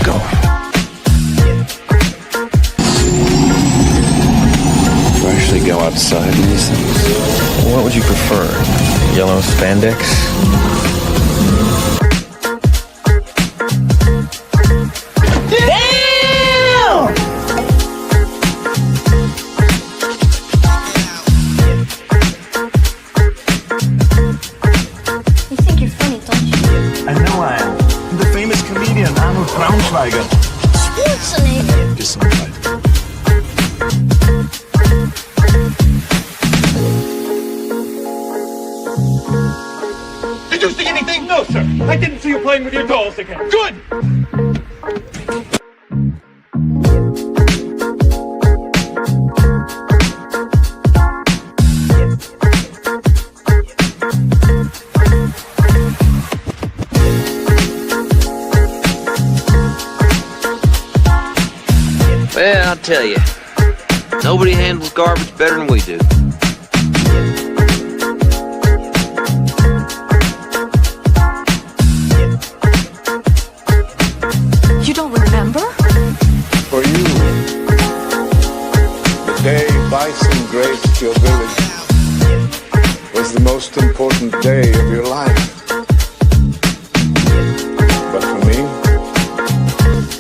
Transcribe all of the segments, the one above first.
go. Do I actually go outside in these things? What would you prefer? Yellow spandex? Did you see anything? No, sir. I didn't see you playing with your dolls again. Good! Well, I'll tell you, nobody handles garbage better than we do. You don't remember? For you, the day bison graced your village was the most important day of your life. But for me,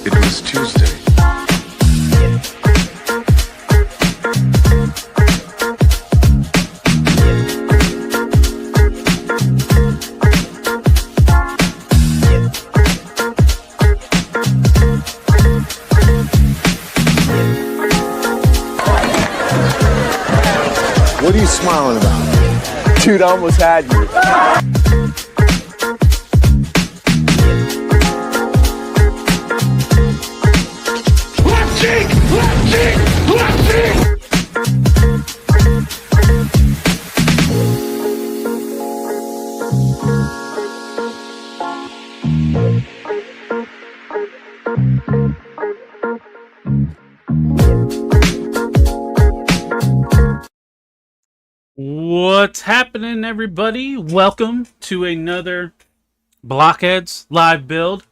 it was Tuesday. What are you smiling about? Dude, I almost had you. Left cheek! Left cheek! Left cheek! What's happening, everybody? Welcome to another Blockheads live build.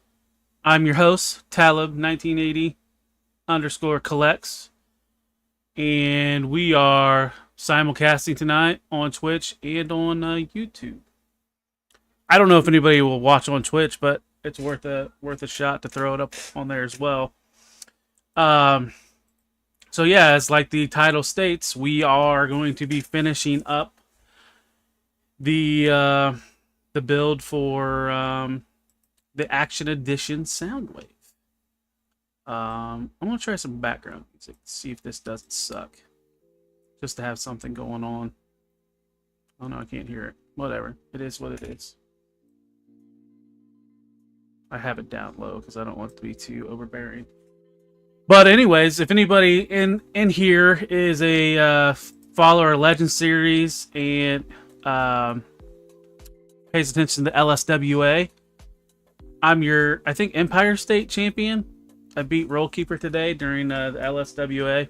I'm your host, Talib1980 _ collects, and we are simulcasting tonight on Twitch and on YouTube. I don't know if anybody will watch on Twitch, but it's worth a shot to throw it up on there as well. So yeah, as like the title states, we are going to be finishing up the build for the Action Edition Soundwave. I'm gonna try some background music, see if this doesn't suck, just to have something going on. Oh no, I can't hear it. Whatever, it is what it is. I have it down low because I don't want it to be too overbearing. But anyways, if anybody in here is a follower of Legend Series and pays attention to LSWA, I'm your, I think, Empire State champion. I beat Roll Keeper today during the LSWA.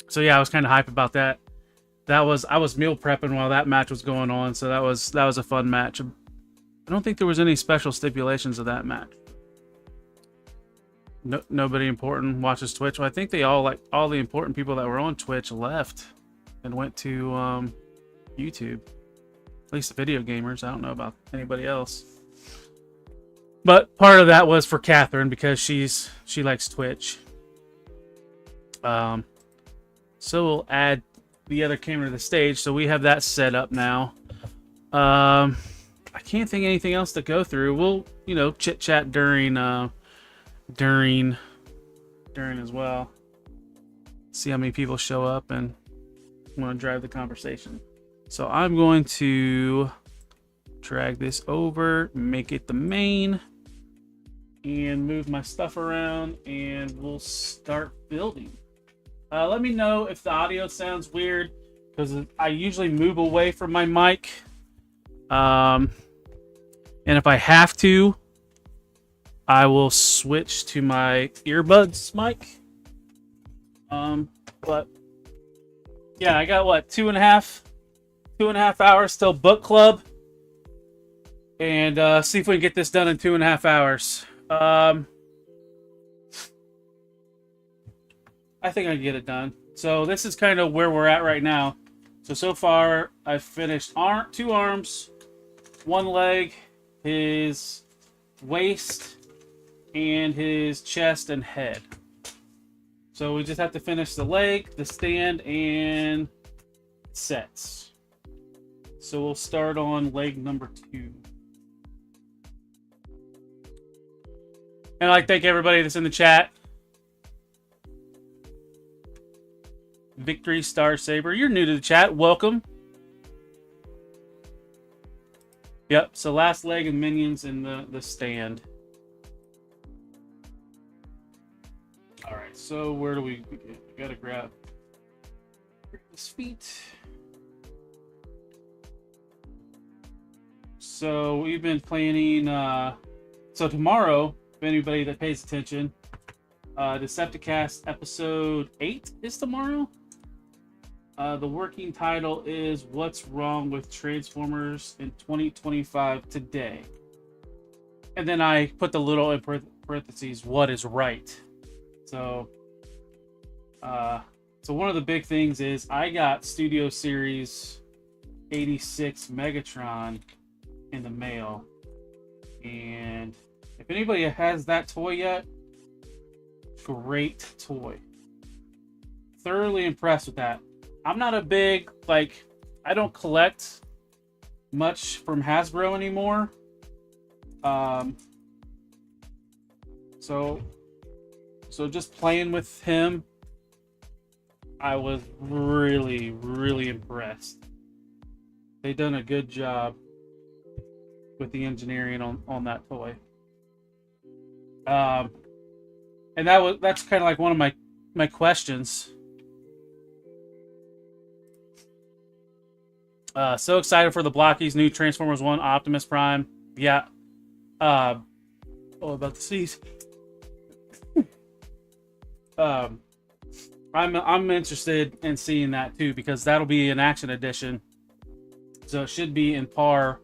So yeah, I was kind of hype about that. I was meal prepping while that match was going on, so that was a fun match. I don't think there was any special stipulations of that match. Nobody important watches Twitch. Well, I think they all, like, all the important people that were on Twitch left and went to YouTube. At least the video gamers. I don't know about anybody else. But part of that was for Catherine because she likes Twitch. So we'll add the other camera to the stage. So we have that set up now. I can't think of anything else to go through. We'll, you know, chit chat during as well. See how many people show up and want to drive the conversation. So I'm going to drag this over, make it the main, and move my stuff around, and we'll start building. Let me know if the audio sounds weird, because I usually move away from my mic. And if I have to, I will switch to my earbuds mic. But yeah, I got what, two and a half hours till book club. and see if we can get this done in 2.5 hours. I think I can get it done. So this is kind of where we're at right now. So far I've finished 2 arms, 1 leg, his waist, and his chest and head. So we just have to finish the leg, the stand, and sets. So we'll start on leg number 2. And I'd like to thank everybody that's in the chat. Victory Star Saber, you're new to the chat. Welcome. Yep, so last leg and minions in the stand. Alright, so where do we begin? We gotta grab his feet. So we've been planning, so tomorrow, if anybody that pays attention, Decepticast episode 8 is tomorrow. The working title is What's Wrong with Transformers in 2025 Today. And then I put the little in parentheses, what is right. So one of the big things is I got Studio Series 86 Megatron in the mail. And if anybody has that toy yet, great toy. Thoroughly impressed with that. I'm not a big, like, I don't collect much from Hasbro anymore. So just playing with him, I was really, really impressed. They done a good job with the engineering on that toy. And that's kind of like one of my questions. So excited for the Blokees new Transformers 1 Optimus Prime. Yeah. About the sneeze. I'm interested in seeing that too, because that'll be an Action Edition. So it should be in par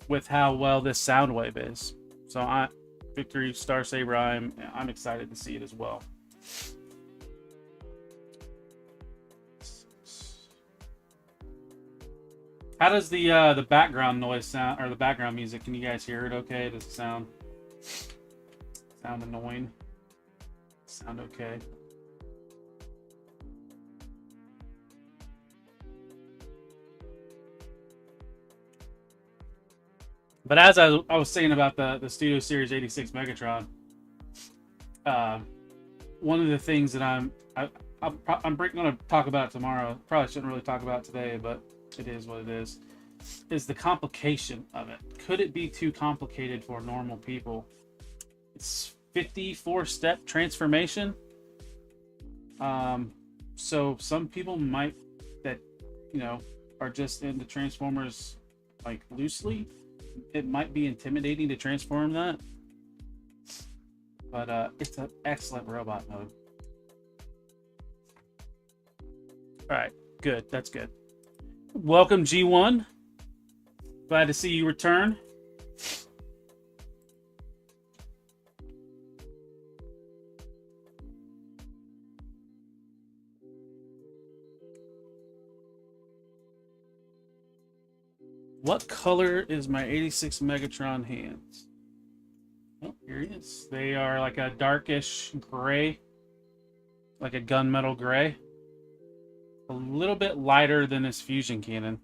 with how well this Soundwave is. So Victory Star Saber, I'm excited to see it as well. How does the background noise sound, or the background music? Can you guys hear it okay? Does it sound annoying? Sound okay? But as I was saying about the Studio Series 86 Megatron, one of the things that I'm going to talk about tomorrow. Probably shouldn't really talk about it today, but it is what it is the complication of it. Could it be too complicated for normal people? It's 54-step transformation. So some people might that are just into Transformers like loosely. It might be intimidating to transform that, but it's an excellent robot mode. All right, good. That's good. Welcome, G1. Glad to see you return. What color is my 86 Megatron hands? Oh, here he is. They are like a darkish gray, like a gunmetal gray. A little bit lighter than his fusion cannon.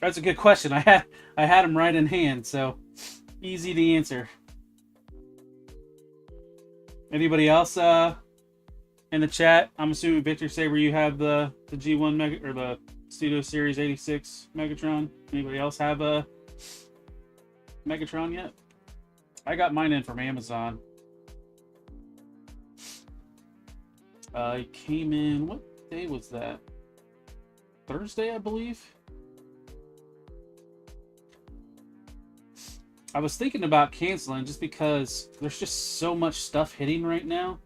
That's a good question. I had him right in hand, so easy to answer. Anybody else in the chat? I'm assuming Victor Saber, you have the G1 Mega or the Studio Series 86 Megatron. Anybody else have a Megatron yet? I got mine in from Amazon. It came in, what day was that? Thursday, I believe. I was thinking about canceling just because there's just so much stuff hitting right now.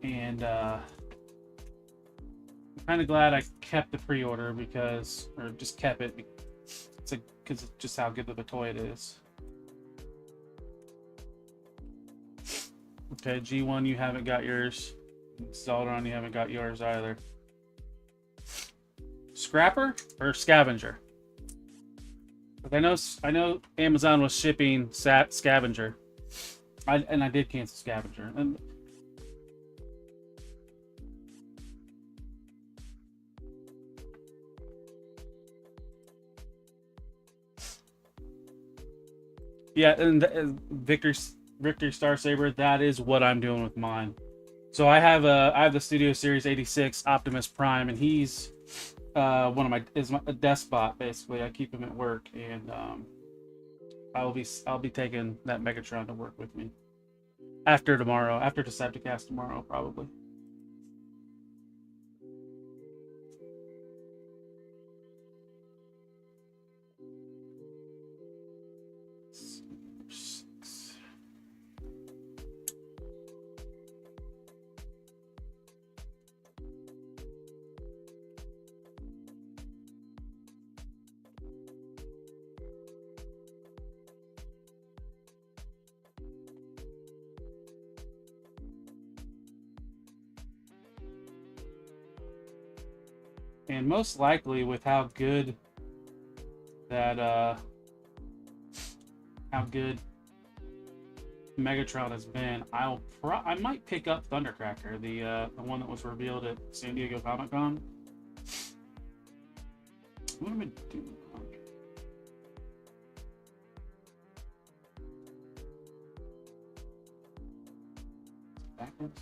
And kind of glad I kept the pre-order because, or just kept it. Because it's just how good of a toy it is. Okay, G1, you haven't got yours. Zaldron, you haven't got yours either. Scrapper or Scavenger? But I know Amazon was shipping Scavenger. I did cancel Scavenger. And yeah, and Victory Star Saber, that is what I'm doing with mine. So I have the Studio Series 86 Optimus Prime, and he's a desk bot basically. I keep him at work, and I'll be taking that Megatron to work with me after Decepticast tomorrow, probably. And most likely, with how good Megatron has been, I might pick up Thundercracker, the one that was revealed at San Diego Comic-Con. What am I doing? Backwards.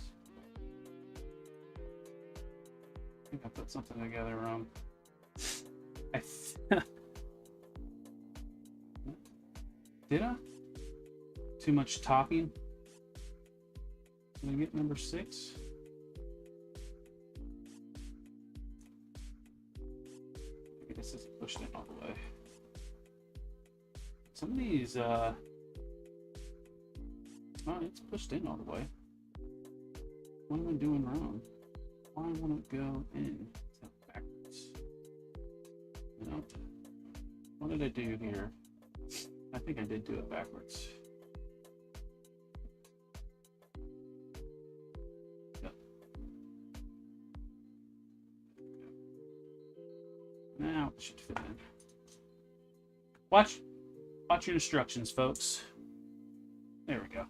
I think I put something together wrong. Did I? Too much talking? Did I get number 6? Maybe this isn't pushed in all the way. Some of these, oh, it's pushed in all the way. What am I doing wrong? Why won't it go in? Backwards. Nope. What did I do here? I think I did do it backwards. Yep. Now it should fit in. Watch your instructions, folks. There we go.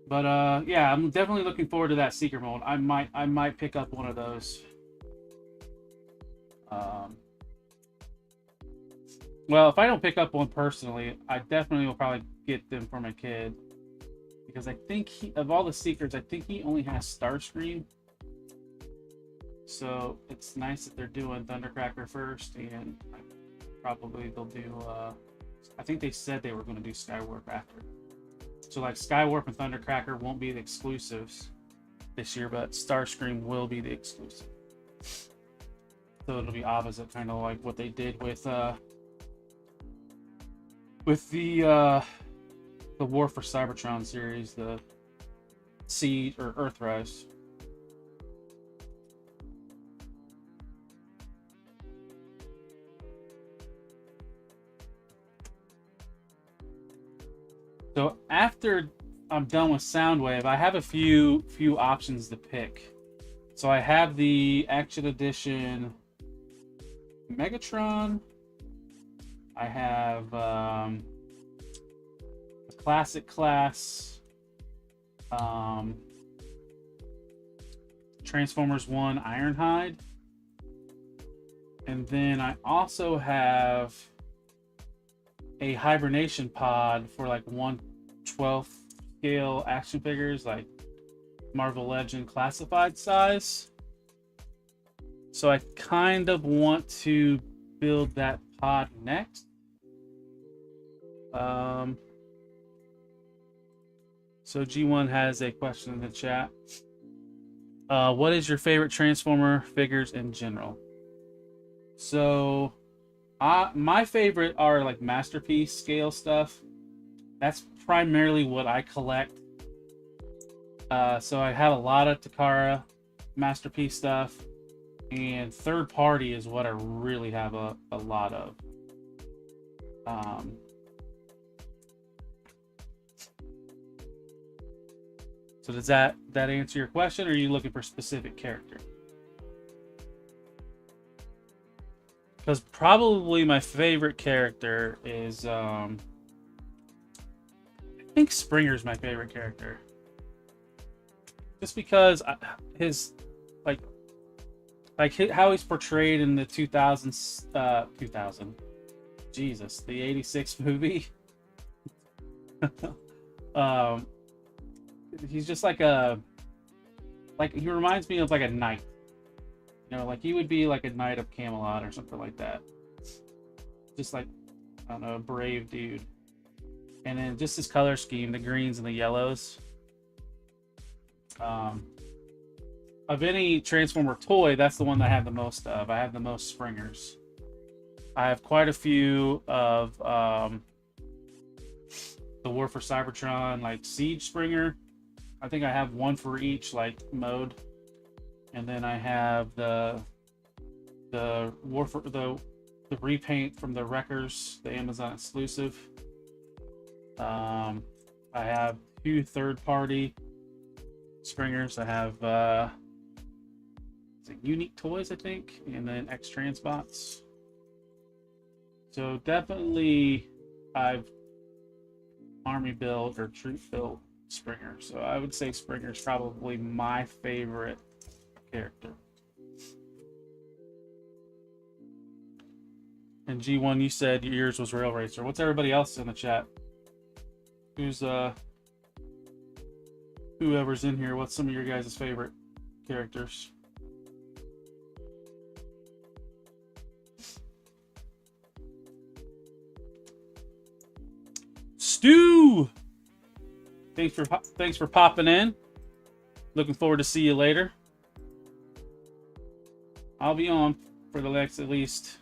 But yeah, I'm definitely looking forward to that Seeker mold. I might pick up one of those. Well, if I don't pick up one personally, I definitely will probably get them for my kid, because I think of all the Seekers, I think he only has Starscream. So it's nice that they're doing Thundercracker first, and probably they'll do. I think they said they were going to do Skywarp after. So like Skywarp and Thundercracker won't be the exclusives this year, but Starscream will be the exclusive. So it'll be opposite, kind of like what they did with the War for Cybertron series, the Siege or Earthrise. So after I'm done with Soundwave, I have a few options to pick. So I have the Action Edition Megatron. I have the Classic Class Transformers 1 Ironhide. And then I also have a hibernation pod for like 1/12 scale action figures, like Marvel Legend classified size. So I kind of want to build that pod next. So G1 has a question in the chat. What is your favorite Transformer figures in general? So my favorite are like masterpiece scale stuff. That's primarily what I collect. So I have a lot of Takara Masterpiece stuff, and third party is what I really have a lot of. So does that answer your question, or are you looking for a specific character? Because probably my favorite character is I think Springer's my favorite character. Just because his like how he's portrayed in the 2000 Jesus, the 86 movie. He's just like he reminds me of like a knight. You know, like he would be like a knight of Camelot or something like that. Just like, I don't know, a brave dude. And then just his color scheme, the greens and the yellows. Of any Transformer toy, that's the one that I have the most of. I have the most Springers. I have quite a few of the War for Cybertron, like Siege Springer. I think I have one for each like mode. And then I have the War for the repaint from the Wreckers, the Amazon exclusive. I have 2 third-party Springers. I have Unique Toys, I think, and then X Transbots. So definitely, I've army built or troop built Springer. So I would say Springer's probably my favorite character. And G1, you said yours was Rail Racer. What's everybody else in the chat? Who's whoever's in here, what's some of your guys' favorite characters? Stu! Thanks for popping in. Looking forward to see you later. I'll be on for the next at least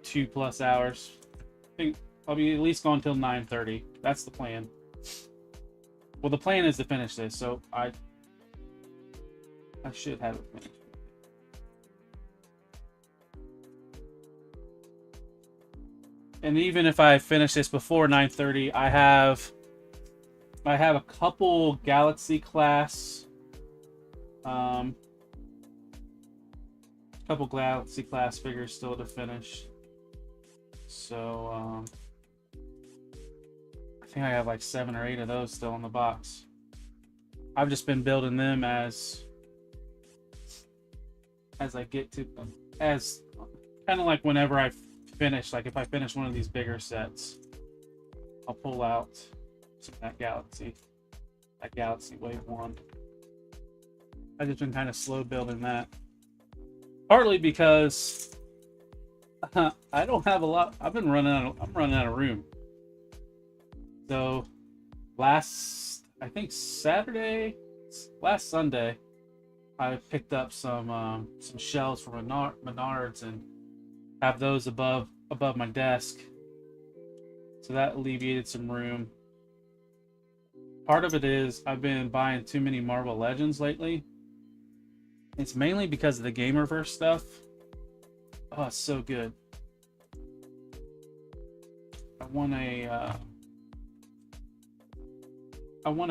2+ hours. I think I'll be at least gone until 9:30. That's the plan. Well, the plan is to finish this, so I should have it finished. And even if I finish this before 9:30, I have a couple Galaxy class figures still to finish. So I think I have like 7 or 8 of those still in the box. I've just been building them as I get to them, as kind of like whenever I finish, like if I finish one of these bigger sets, I'll pull out some of that Galaxy Wave 1. I've just been kind of slow building that, partly because I don't have a lot. I'm running out of room. So last Sunday, I picked up some shelves from Menards and have those above my desk. So that alleviated some room. Part of it is I've been buying too many Marvel Legends lately. It's mainly because of the Gamerverse stuff. Oh, it's so good. I want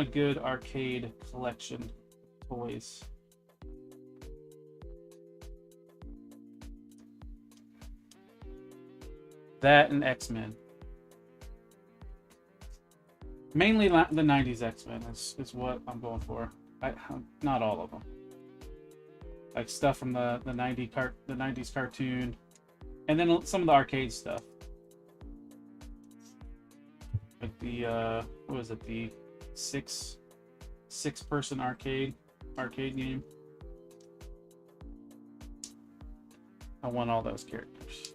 a good arcade collection of toys. That and X-Men. Mainly the 90s X-Men is what I'm going for. Not all of them. Like stuff from the 90s cartoon, and then some of the arcade stuff. Like the what was it? The six-person arcade game. I want all those characters.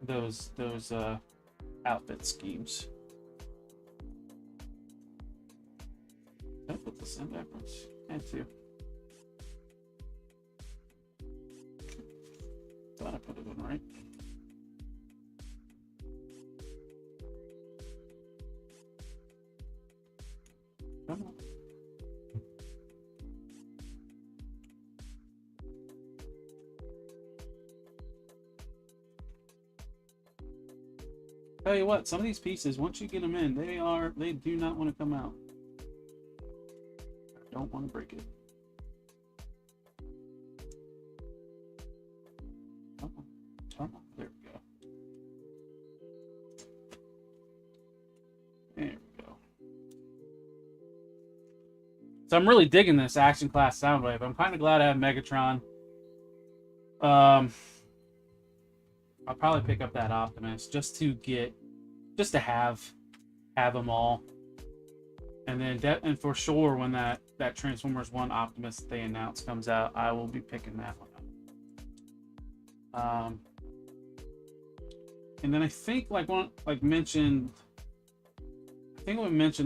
Those outfit schemes. Did I put this in backwards? I had to. Thought I put it in right. Come on. Tell you what, some of these pieces, once you get them in, they do not want to come out. I don't want to break it. Come on. Come on. There we go. There we go. So I'm really digging this Action Class Soundwave. I'm kind of glad I have Megatron. I'll probably pick up that Optimus just to have them all, and then and for sure when that Transformers 1 Optimus that they announced comes out, I will be picking that one up. And then I think we mentioned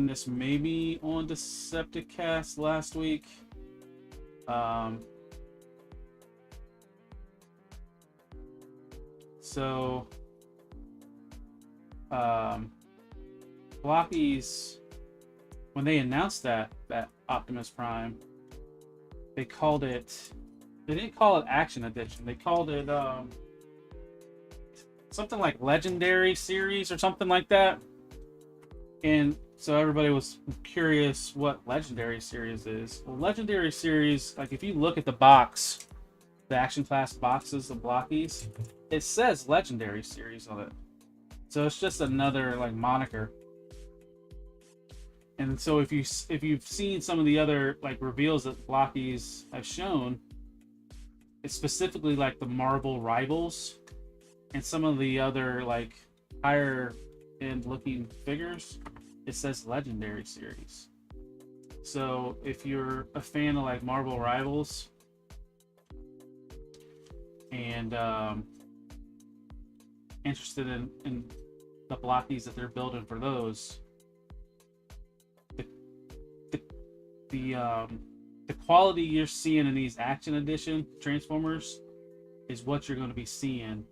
this maybe on Decepticast last week. So, Blokees, when they announced that Optimus Prime, they didn't call it Action Edition. They called it something like Legendary Series or something like that. And so everybody was curious what Legendary Series is. Well, Legendary Series, like if you look at the box, the Action Class boxes of Blokees, it says Legendary Series on it. So it's just another like moniker. And so if you've seen some of the other like reveals that Blokees have shown, it's specifically like the Marvel Rivals and some of the other like higher end looking figures, it says Legendary Series. So if you're a fan of like Marvel Rivals and interested in the Blokees that they're building for those, the quality you're seeing in these Action Edition Transformers is what you're going to be seeing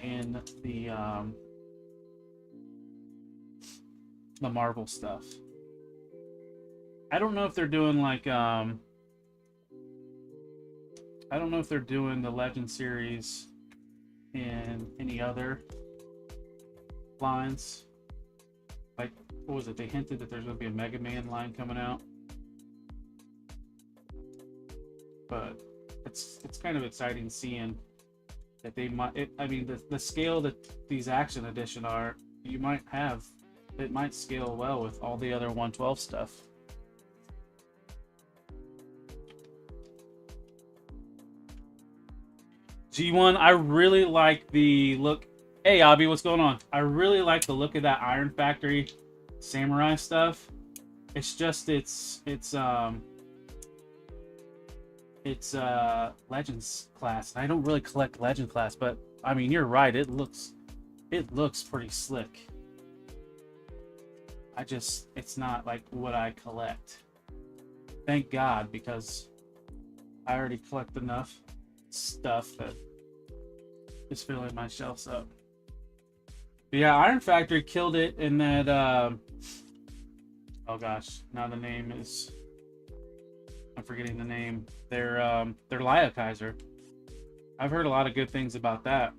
in the Marvel stuff. I don't know if they're doing like I don't know if they're doing the Legend series in any other lines. Like, what was it? They hinted that there's going to be a Mega Man line coming out. But it's kind of exciting seeing that they might. I mean, the scale that these Action Edition are, it might scale well with all the other 112 stuff. G1, I really like the look. Hey, Abby, what's going on? I really like the look of that Iron Factory Samurai stuff. It's just it's Legends class. I don't really collect Legend class, but I mean, you're right. It looks pretty slick. It's not like what I collect. Thank God, because I already collect enough stuff that is filling my shelves up. But yeah, Iron Factory killed it in that oh gosh, now the name is, I'm forgetting the name. They're Lio Kaiser. I've heard a lot of good things about that.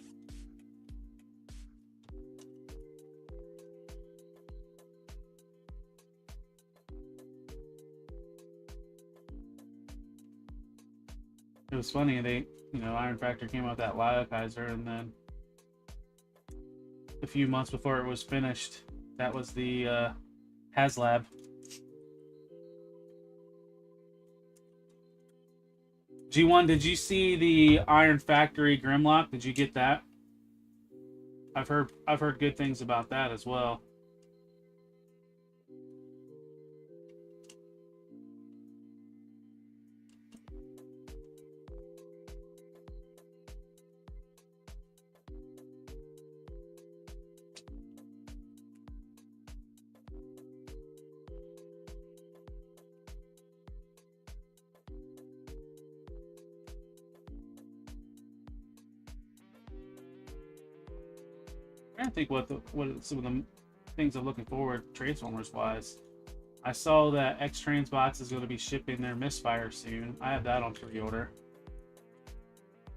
It was funny, Iron Factory came out with that Lio Kaiser, and then a few months before it was finished, that was the HasLab. G1, did you see the Iron Factory Grimlock? Did you get that? I've heard good things about that as well. I think what some of the things I'm looking forward Transformers wise. I saw that X-Trans Box is going to be shipping their Misfire soon. I have that on pre-order.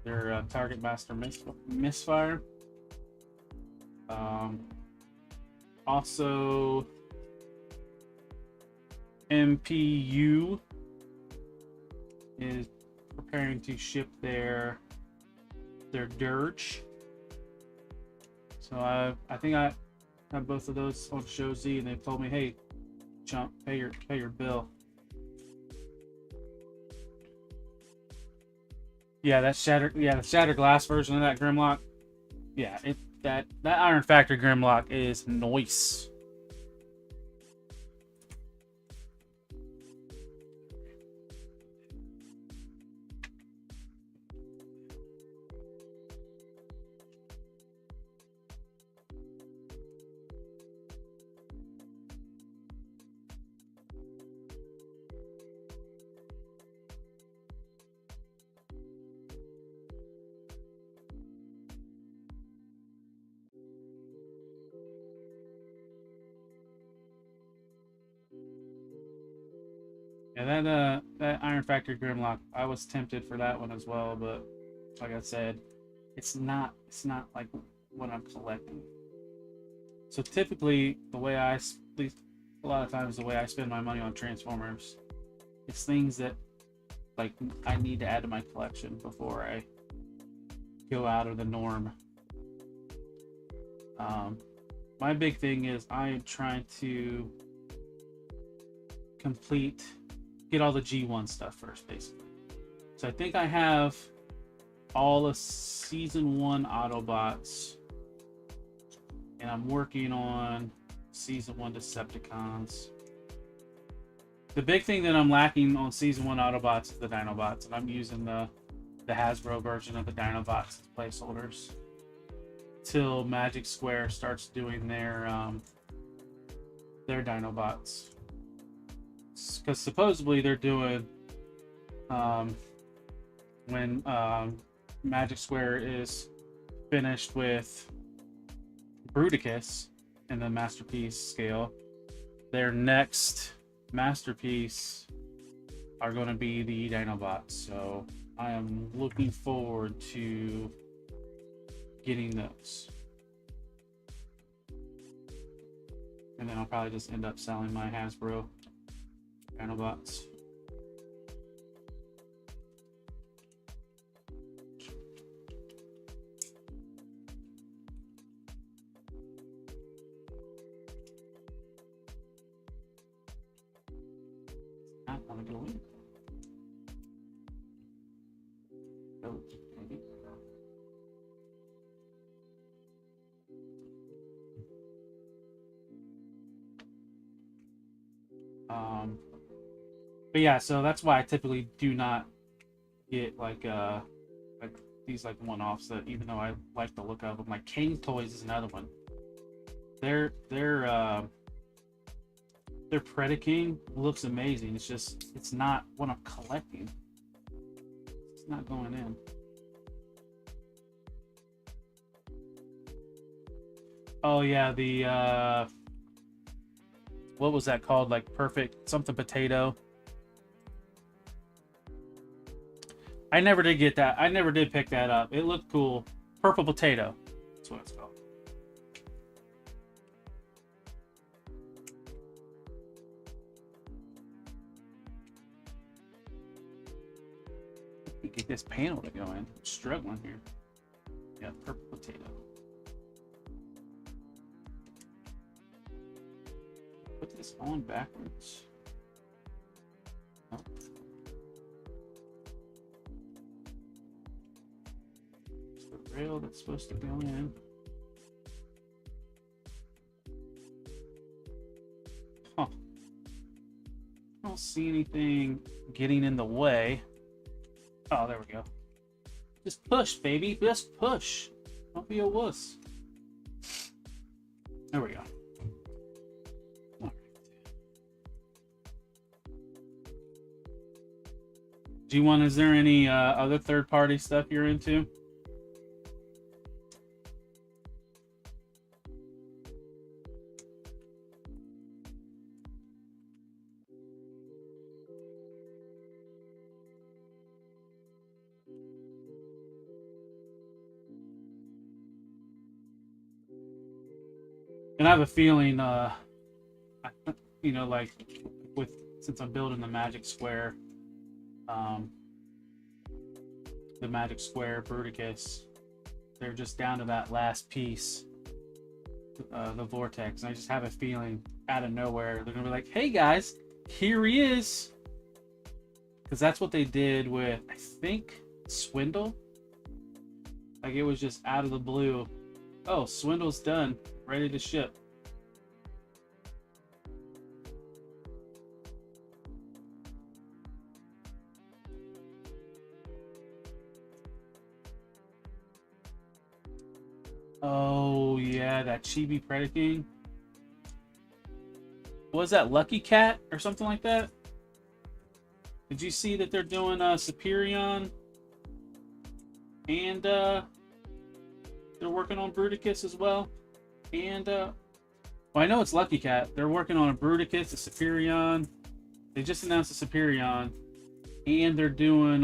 Their Target Master Misfire. Also, MPU is preparing to ship their Dirge. So I think I have both of those on Show Z, and they've told me, hey, chump, pay your bill. Yeah, the shattered glass version of that Grimlock. Yeah, that Iron Factory Grimlock is nice. Yeah, that Iron Factory Grimlock, I was tempted for that one as well, but like I said, it's not like what I'm collecting. So typically, the way a lot of times the way I spend my money on Transformers, it's things that like I need to add to my collection before I go out of the norm. My big thing is I am trying to get all the G1 stuff first, basically. So I think I have all the Season 1 Autobots, and I'm working on Season 1 Decepticons. The big thing that I'm lacking on Season 1 Autobots is the Dinobots, and I'm using the Hasbro version of the Dinobots as placeholders till Magic Square starts doing their Dinobots. Because supposedly they're doing when Magic Square is finished with Bruticus in the Masterpiece scale, their next Masterpiece are going to be the Dinobots. So I am looking forward to getting those. And then I'll probably just end up selling my Hasbro Dinobots. I want to go in. Oh, maybe. But yeah, so that's why I typically do not get like these like one-offs, that even though I like the look of them. Like Kane Toys is another one. Their Predaking looks amazing. It's not what I'm collecting. It's not going in. Oh yeah, the what was that called? Like Perfect something potato. I never did get that. I never did pick that up. It looked cool. Purple potato. That's what it's called. Get this panel to go in. I'm struggling here. Yeah, purple potato. Put this on backwards. Oh. It's the rail that's supposed to go in. Huh. I don't see anything getting in the way. Oh, there we go. Just push, baby. Just push. Don't be a wuss. There we go. All right. G1, is there any other third-party stuff you're into? And I have a feeling, you know, like since I'm building the Magic Square, Bruticus, they're just down to that last piece, the Vortex. And I just have a feeling out of nowhere they're gonna be like, "Hey guys, here he is," because that's what they did with, I think, Swindle. Like, it was just out of the blue. Oh, Swindle's done, ready to ship. Oh yeah, that Chibi Predaking. Was that Lucky Cat or something like that? Did you see that they're doing Superion, and they're working on Bruticus as well? And well, I know it's Lucky Cat. They're working on a Bruticus, a Superion. They just announced a Superion, and they're doing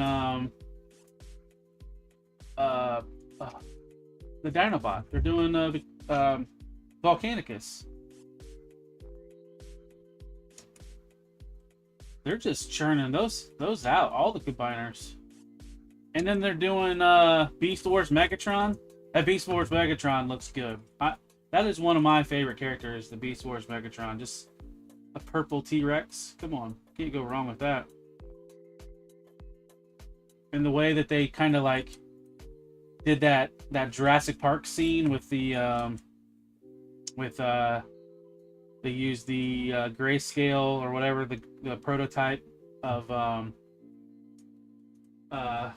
the Dinobot. They're doing Volcanicus. They're just churning those out, all the combiners. And then they're doing Beast Wars Megatron. That Beast Wars Megatron looks good. That is one of my favorite characters, the Beast Wars Megatron. Just a purple T-Rex. Come on, can't go wrong with that. And the way that they kind of like did that Jurassic Park scene with the they used the grayscale or whatever, the prototype of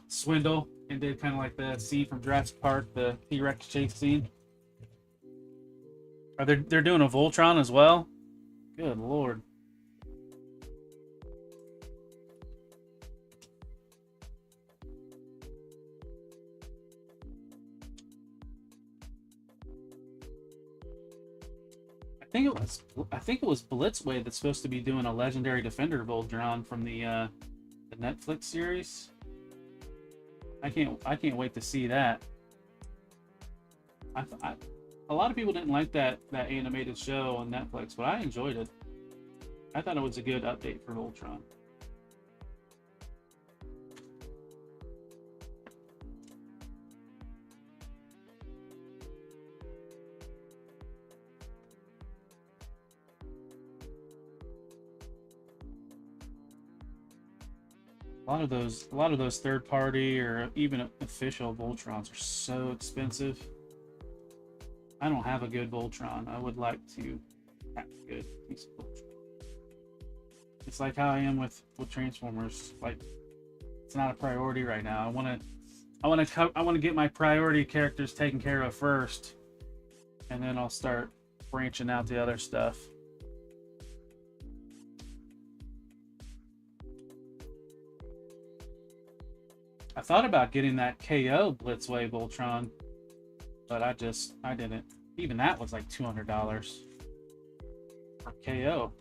Swindle, and did kind of like the scene from Jurassic Park, the T-Rex chase scene. They're doing a Voltron as well? Good lord. I think it was Blitzway that's supposed to be doing a Legendary Defender Voltron from the Netflix series. I can't wait to see that. A lot of people didn't like that animated show on Netflix, but I enjoyed it. I thought it was a good update for Voltron. A lot of those third party or even official Voltrons are so expensive. I don't have a good Voltron. I would like to have a good piece of Voltron. It's like how I am with Transformers. Like, it's not a priority right now. I want to get my priority characters taken care of first, and then I'll start branching out the other stuff. I thought about getting that KO Blitzway Voltron, but I didn't. Even that was like $200 for KO.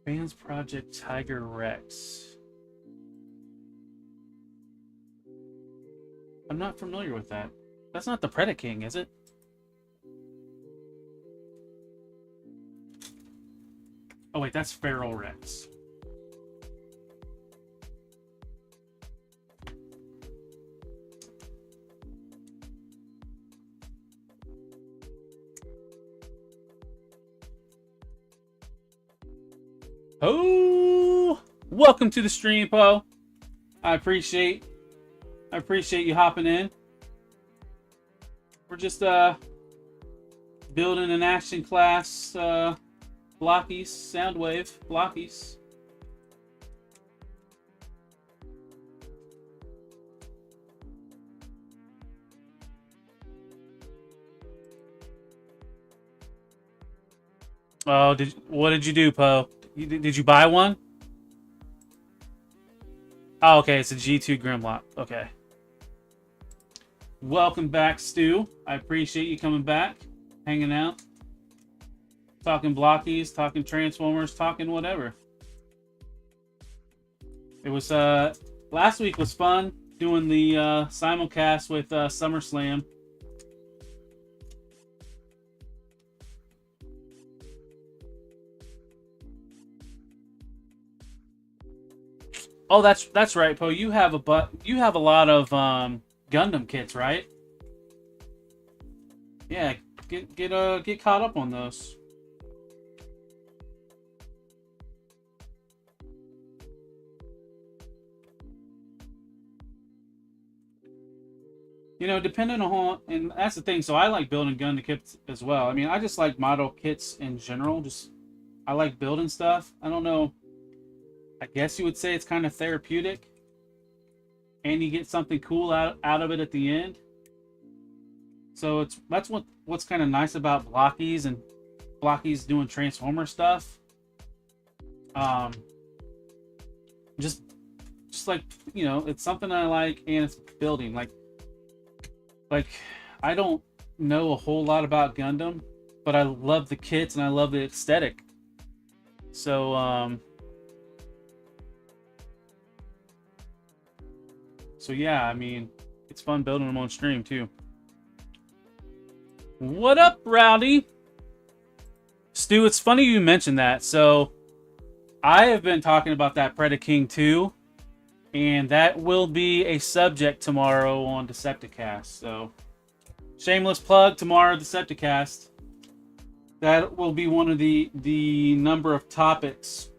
Fans Project Tiger Rex. I'm not familiar with that. That's not the Predaking, is it? Oh wait, that's Feral Rex. Oh, welcome to the stream, Poe. I appreciate you hopping in. We're just building an action class Blokees Soundwave Blokees. Oh, what did you do, Poe? Did you buy one? Oh, okay, it's a G2 Grimlock. Okay. Welcome back, Stu. I appreciate you coming back, hanging out, talking Blokees, talking Transformers, talking whatever. It was last week was fun doing the simulcast with SummerSlam. Oh, that's right, Poe. You have a lot of Gundam kits, right? Yeah, get caught up on those. You know, depending on, and that's the thing. So I like building Gundam kits as well. I mean, I just like model kits in general. Just I like building stuff. I don't know. I guess you would say it's kind of therapeutic, and you get something cool out of it at the end. So that's what's kind of nice about Blokees and Blokees doing Transformer stuff. Just like, you know, it's something I like, and it's building like I don't know a whole lot about Gundam, but I love the kits and I love the aesthetic. So yeah, I mean, it's fun building them on stream too. What up, Rowdy? Stu, it's funny you mentioned that. So I have been talking about that Predaking 2, and that will be a subject tomorrow on Decepticast. So shameless plug, tomorrow Decepticast. That will be one of the number of topics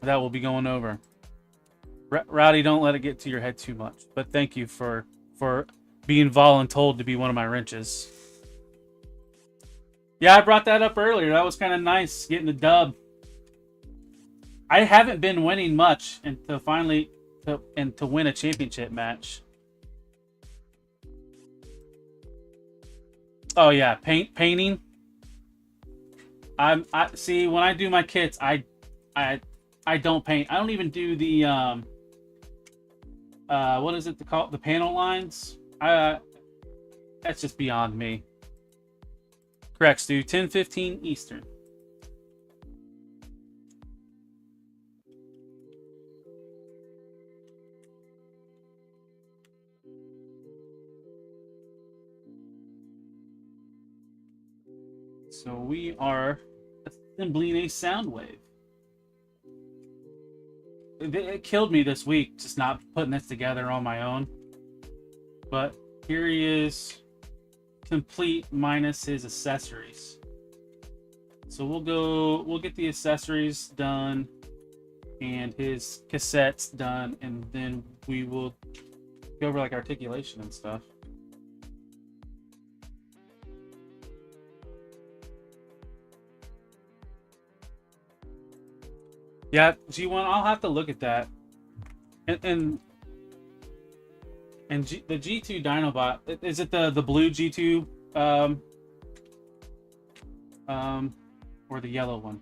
that we'll be going over. Rowdy, don't let it get to your head too much. But thank you for being voluntold to be one of my wrenches. Yeah, I brought that up earlier. That was kind of nice, getting the dub. I haven't been winning much until finally to win a championship match. Oh yeah, painting. I see, when I do my kits, I don't paint. I don't even do the what is it called? The panel lines. That's just beyond me. Correct, Stu. 10:15 Eastern. So we are assembling a Soundwave. It killed me this week just not putting this together on my own. But here he is, complete minus his accessories. So we'll get the accessories done and his cassettes done, and then we will go over like articulation and stuff. Yeah, G1, I'll have to look at that. And the G2 Dinobot, is it the blue G2 or the yellow one?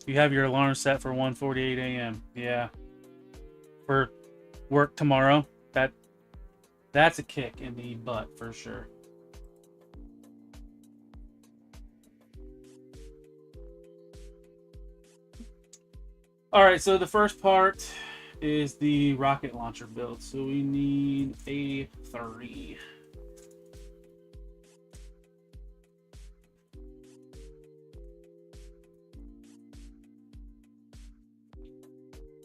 You have your alarm set for 1:48 a.m. Yeah. For work tomorrow. That's a kick in the butt for sure. All right, so the first part is the rocket launcher build. So we need a 3.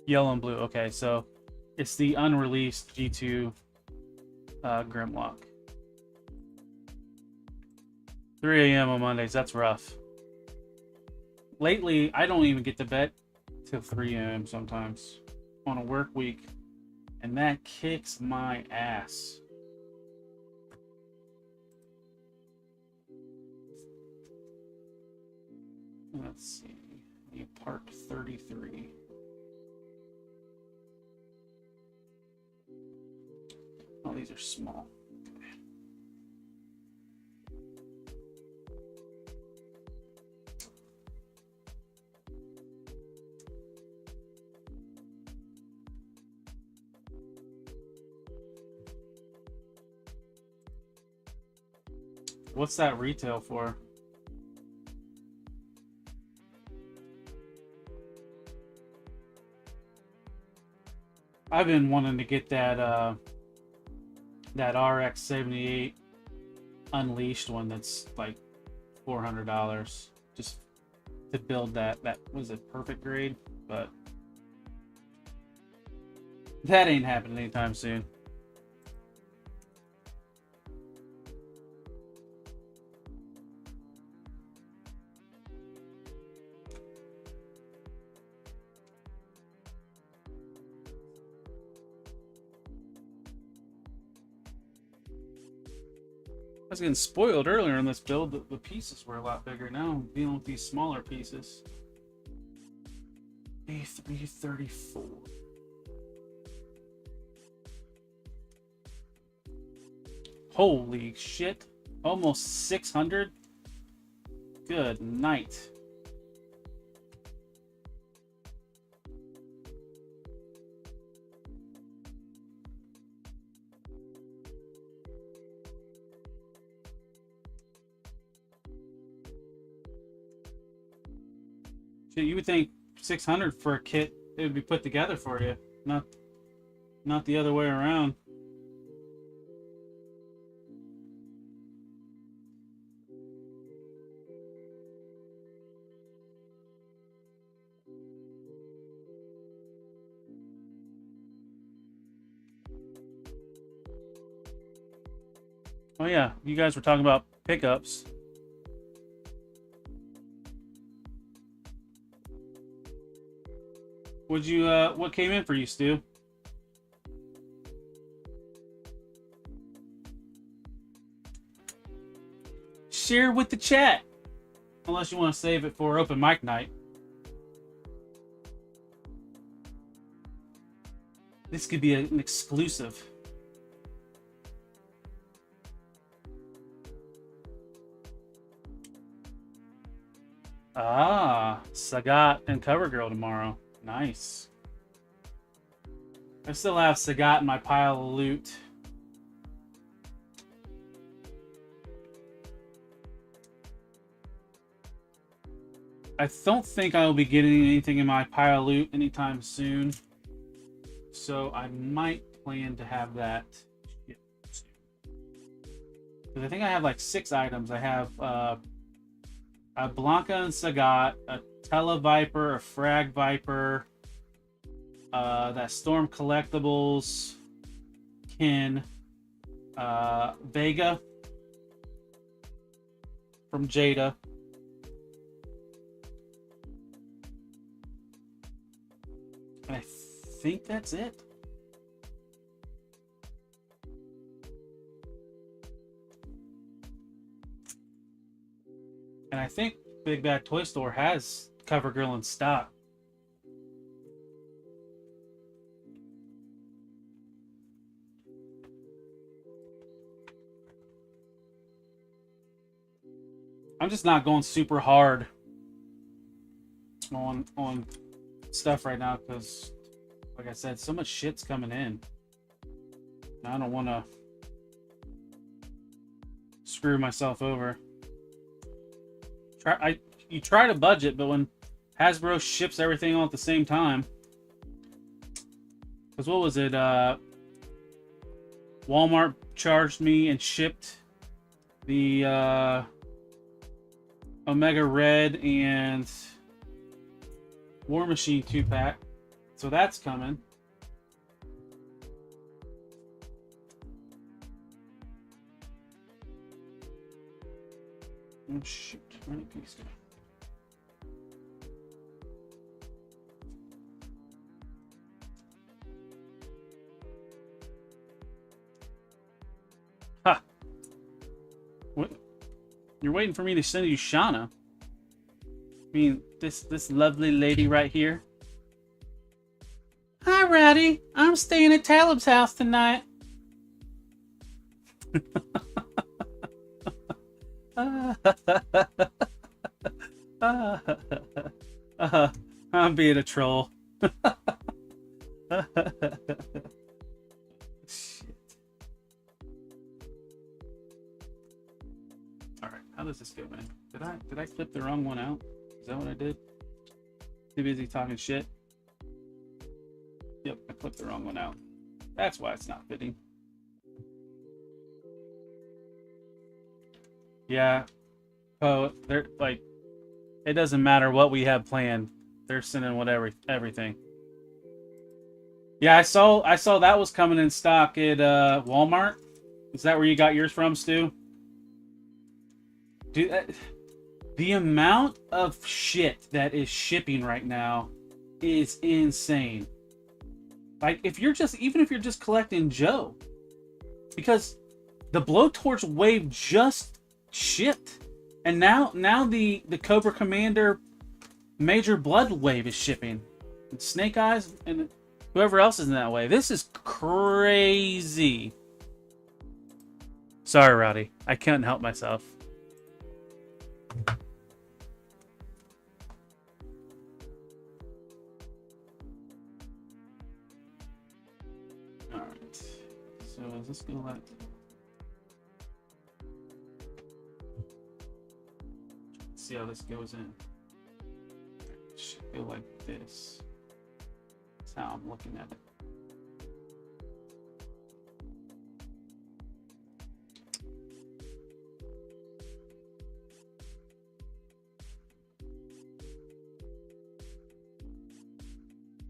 Yellow and blue. Okay, so it's the unreleased G2 Grimlock. 3 a.m. on Mondays. That's rough. Lately, I don't even get to bed till 3 a.m. sometimes on a work week, and that kicks my ass. Let's see. Part 33. Oh, these are small. Okay. What's that retail for? I've been wanting to get that that RX-78 Unleashed one that's like $400 just to build that was it perfect grade, but that ain't happening anytime soon. I was getting spoiled earlier in this build. The pieces were a lot bigger. Now I'm dealing with these smaller pieces. A334. Holy shit. Almost 600. Good night. You would think 600 for a kit, it would be put together for you, not the other way around. Oh yeah, you guys were talking about pickups. What came in for you, Stu? Share with the chat. Unless you want to save it for open mic night. This could be an exclusive. Ah, Sagat and CoverGirl tomorrow. Nice. I still have Sagat in my pile of loot. I don't think I will be getting anything in my pile of loot anytime soon. So I might plan to have that soon. Because I think I have like 6 items. I have a Blanca and Sagat, a Televiper, a Frag Viper, that Storm Collectibles, Kin, Vega from Jada. And I think that's it. And I think Big Bad Toy Store has CoverGirl in stock. I'm just not going super hard on stuff right now because, like I said, so much shit's coming in. I don't want to screw myself over. You try to budget, but when Hasbro ships everything all at the same time, because what was it? Walmart charged me and shipped the Omega Red and War Machine 2-pack, so that's coming. Oh shoot, where did these go? Ha! What? You're waiting for me to send you Shauna? I mean, this lovely lady right here. Hi, Rowdy. I'm staying at Talib's house tonight. I'm being a troll. Shit. Alright, how does this go, man? Did I clip the wrong one out? Is that what I did? Too busy talking shit. Yep, I clicked the wrong one out. That's why it's not fitting. Yeah. Oh, they're like, it doesn't matter what we have planned. They're sending whatever, everything. Yeah, I saw that was coming in stock at Walmart. Is that where you got yours from, Stu? Dude, the amount of shit that is shipping right now is insane. Like, even if you're just collecting Joe, because the Blowtorch wave just shipped, and now the Cobra Commander Major Blood wave is shipping, and Snake Eyes and whoever else is in that wave. This is crazy. Sorry, Rowdy, I couldn't help myself. Alright, so is this gonna let... Let's see how this goes in. It should go like this. That's how I'm looking at it.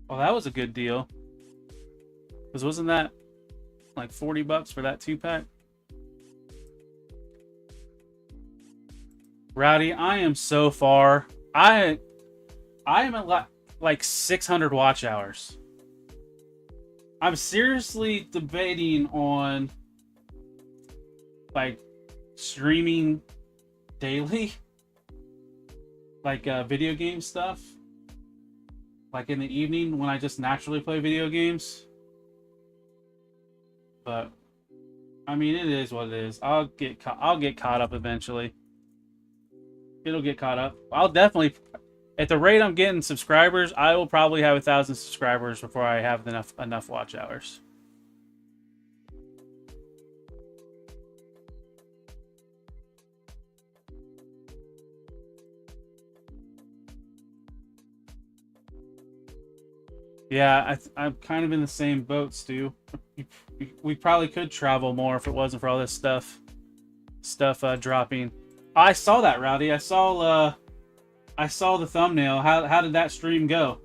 Well, that was a good deal. Because wasn't that like $40 for that 2-pack? Rowdy, I am so far. I am at like 600 watch hours. I'm seriously debating on like streaming daily, like video game stuff. Like in the evening when I just naturally play video games. But I mean, it is what it is. I'll get caught up eventually. It'll get caught up. I'll definitely, at the rate I'm getting subscribers, I will probably have 1,000 subscribers before I have enough watch hours. Yeah, I'm kind of in the same boat, Stu. We probably could travel more if it wasn't for all this stuff dropping. I saw that, Rowdy. I saw the thumbnail. How did that stream go?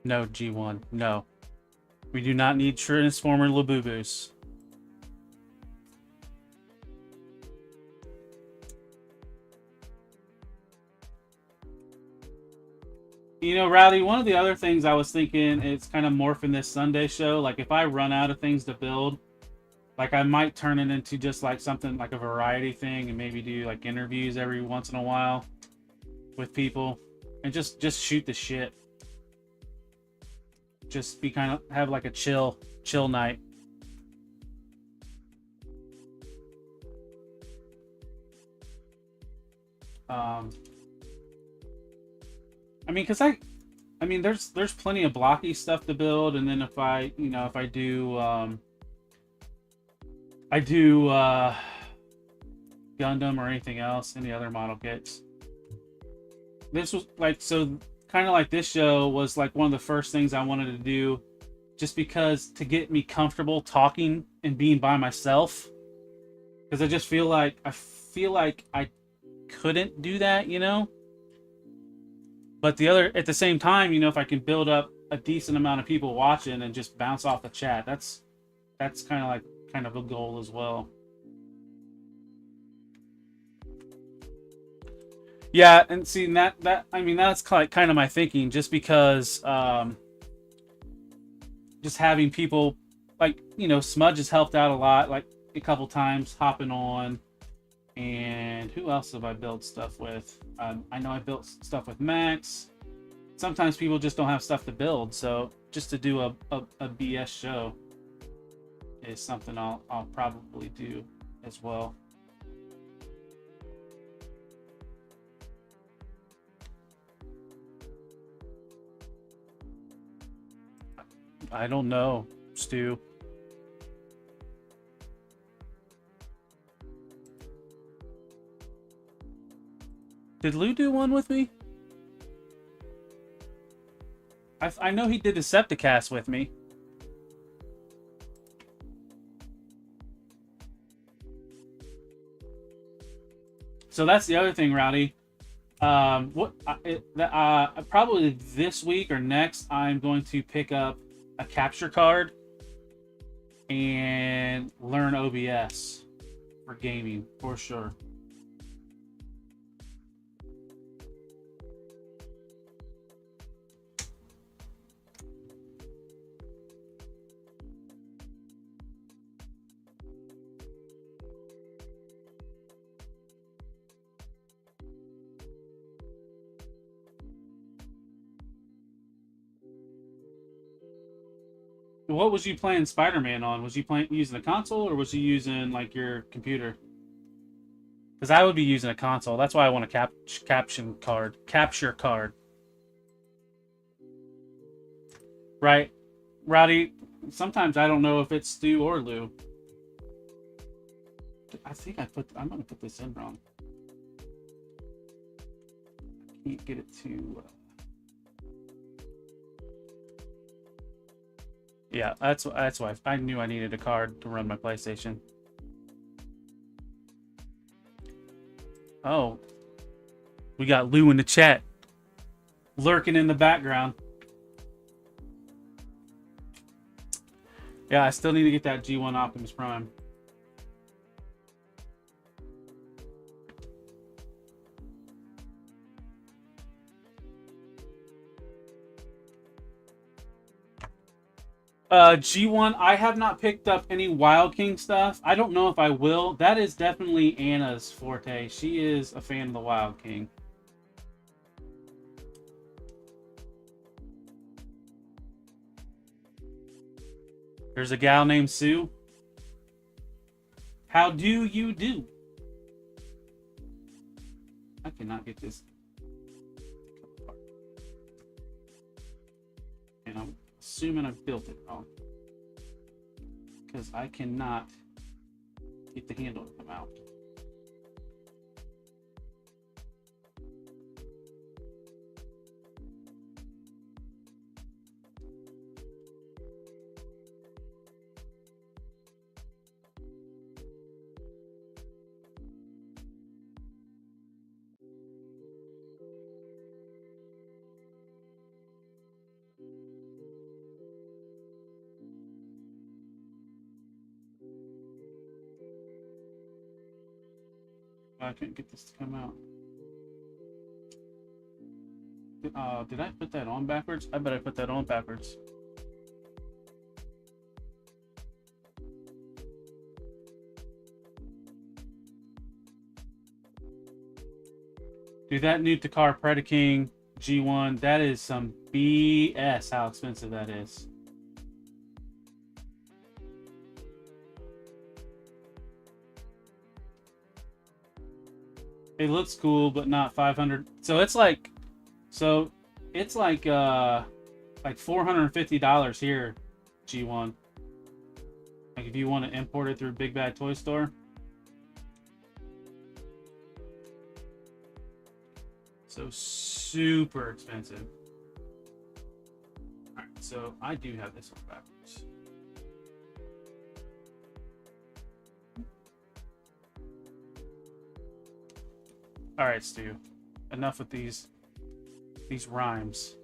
No, G1. No. We do not need Transformer Labubu's. You know, Rowdy, one of the other things I was thinking, it's kind of morphing this Sunday show. Like, if I run out of things to build, like, I might turn it into just, like, something like a variety thing and maybe do, like, interviews every once in a while with people and just shoot the shit. Just be kind of, have, like, a chill night. I mean, because there's plenty of blocky stuff to build, and then if I do Gundam or anything else, any other model kits. This was like, so kind of like this show was like one of the first things I wanted to do, just because to get me comfortable talking and being by myself, because I just feel like I couldn't do that, you know. But at the same time, you know, if I can build up a decent amount of people watching and just bounce off the chat, that's kind of a goal as well. Yeah, and see that I mean, that's kind of my thinking, just because just having people, like, you know, Smudge has helped out a lot, like a couple times hopping on. And who else have I built stuff with? I know I built stuff with Max. Sometimes people just don't have stuff to build, so just to do a BS show is something I'll probably do as well. I don't know, Stu. Did Lou do one with me? I know he did Decepticast with me. So that's the other thing, Rowdy. Probably this week or next, I'm going to pick up a capture card and learn OBS for gaming for sure. What was you playing Spider-Man on? Was you using a console or was you using like your computer? Because I would be using a console. That's why I want a capture card. Right, Rowdy. Sometimes I don't know if it's Stu or Lou. I think I'm gonna put this in wrong. I can't get it to. Yeah, that's why I knew I needed a card to run my PlayStation. Oh, we got Lou in the chat, lurking in the background. Yeah, I still need to get that G1 Optimus Prime. G1, I have not picked up any Wild King stuff. I don't know if I will. That is definitely Anna's forte. She is a fan of the Wild King. There's a gal named Sue. How do you do? I cannot get this. And I'm assuming I've built it wrong, because I cannot get the handle to come out. I couldn't get this to come out. Did I put that on backwards? I bet I put that on backwards. Dude, that new Takar Predaking G1, that is some BS how expensive that is. It looks cool, but not 500. So it's like $450 here, G1. Like if you want to import it through Big Bad Toy Store. So super expensive. All right, so I do have this one backwards. All right, Stu. Enough with these rhymes.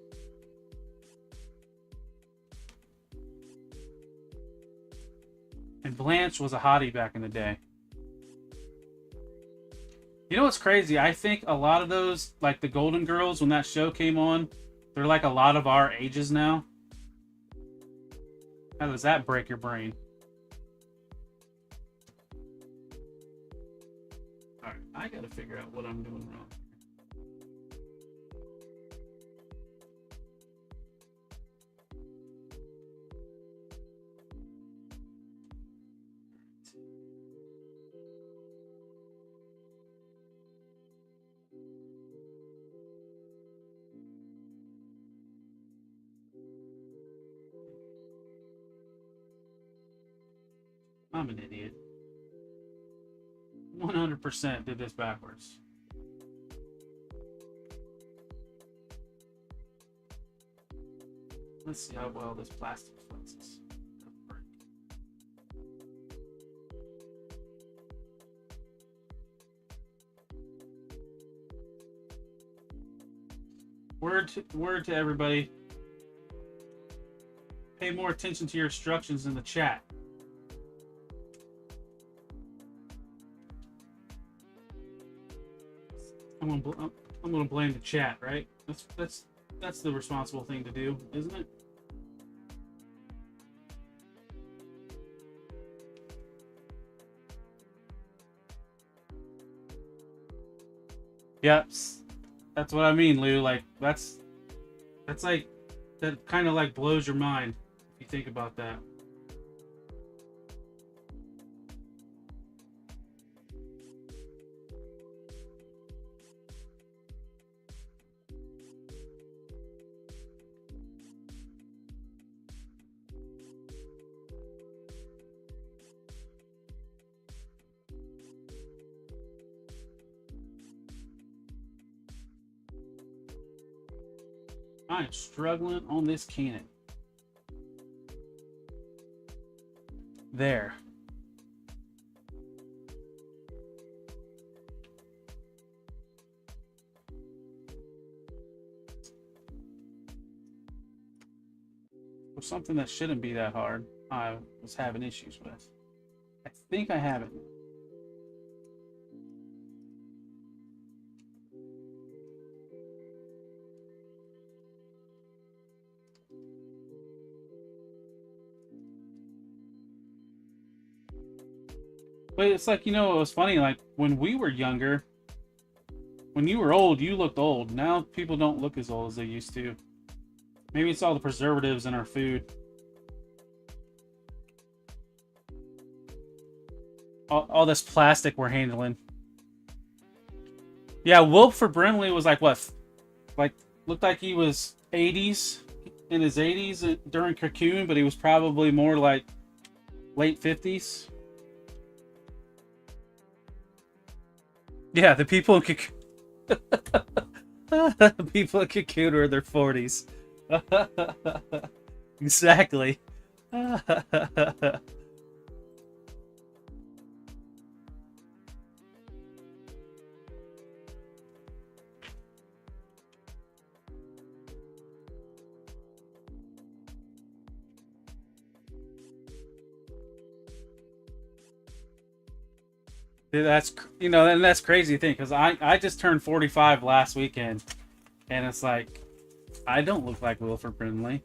And Blanche was a hottie back in the day. You know what's crazy? I think a lot of those, like the Golden Girls, when that show came on, they're like a lot of our ages now. How does that break your brain? Alright, I gotta figure out what I'm doing wrong. I'm an idiot. 100% did this backwards. Let's see how well this plastic flexes. Word to everybody. Pay more attention to your instructions in the chat. I'm gonna blame the chat, right? That's the responsible thing to do, isn't it? Yep, that's what I mean, Lou. Like that's like that kind of like blows your mind if you think about that. I'm struggling on this Canon. There. For something that shouldn't be that hard, I was having issues with. I think I have it. But it's like, you know, it was funny, like, when we were younger, when you were old, you looked old. Now people don't look as old as they used to. Maybe it's all the preservatives in our food. All this plastic we're handling. Yeah, Wilford Brimley was like, what? Like, looked like he was 80s, in his 80s during Cocoon, but he was probably more like late 50s. Yeah, the people in Cocoon. The people in Cocoon are in their 40s. Exactly. That's, you know, and that's crazy thing, because I just turned 45 last weekend, and it's like, I don't look like Wilford Brimley.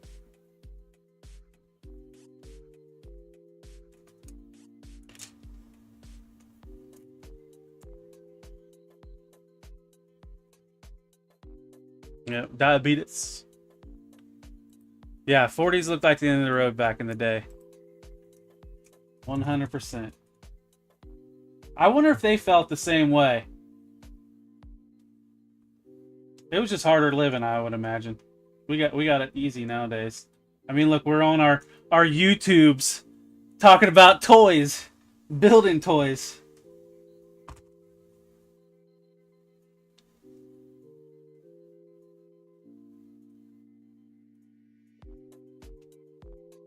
Yeah, diabetes. Yeah, 40s looked like the end of the road back in the day. 100%. I wonder if they felt the same way. It was just harder living, I would imagine. We got it easy nowadays. I mean, look, we're on our YouTubes talking about toys, building toys.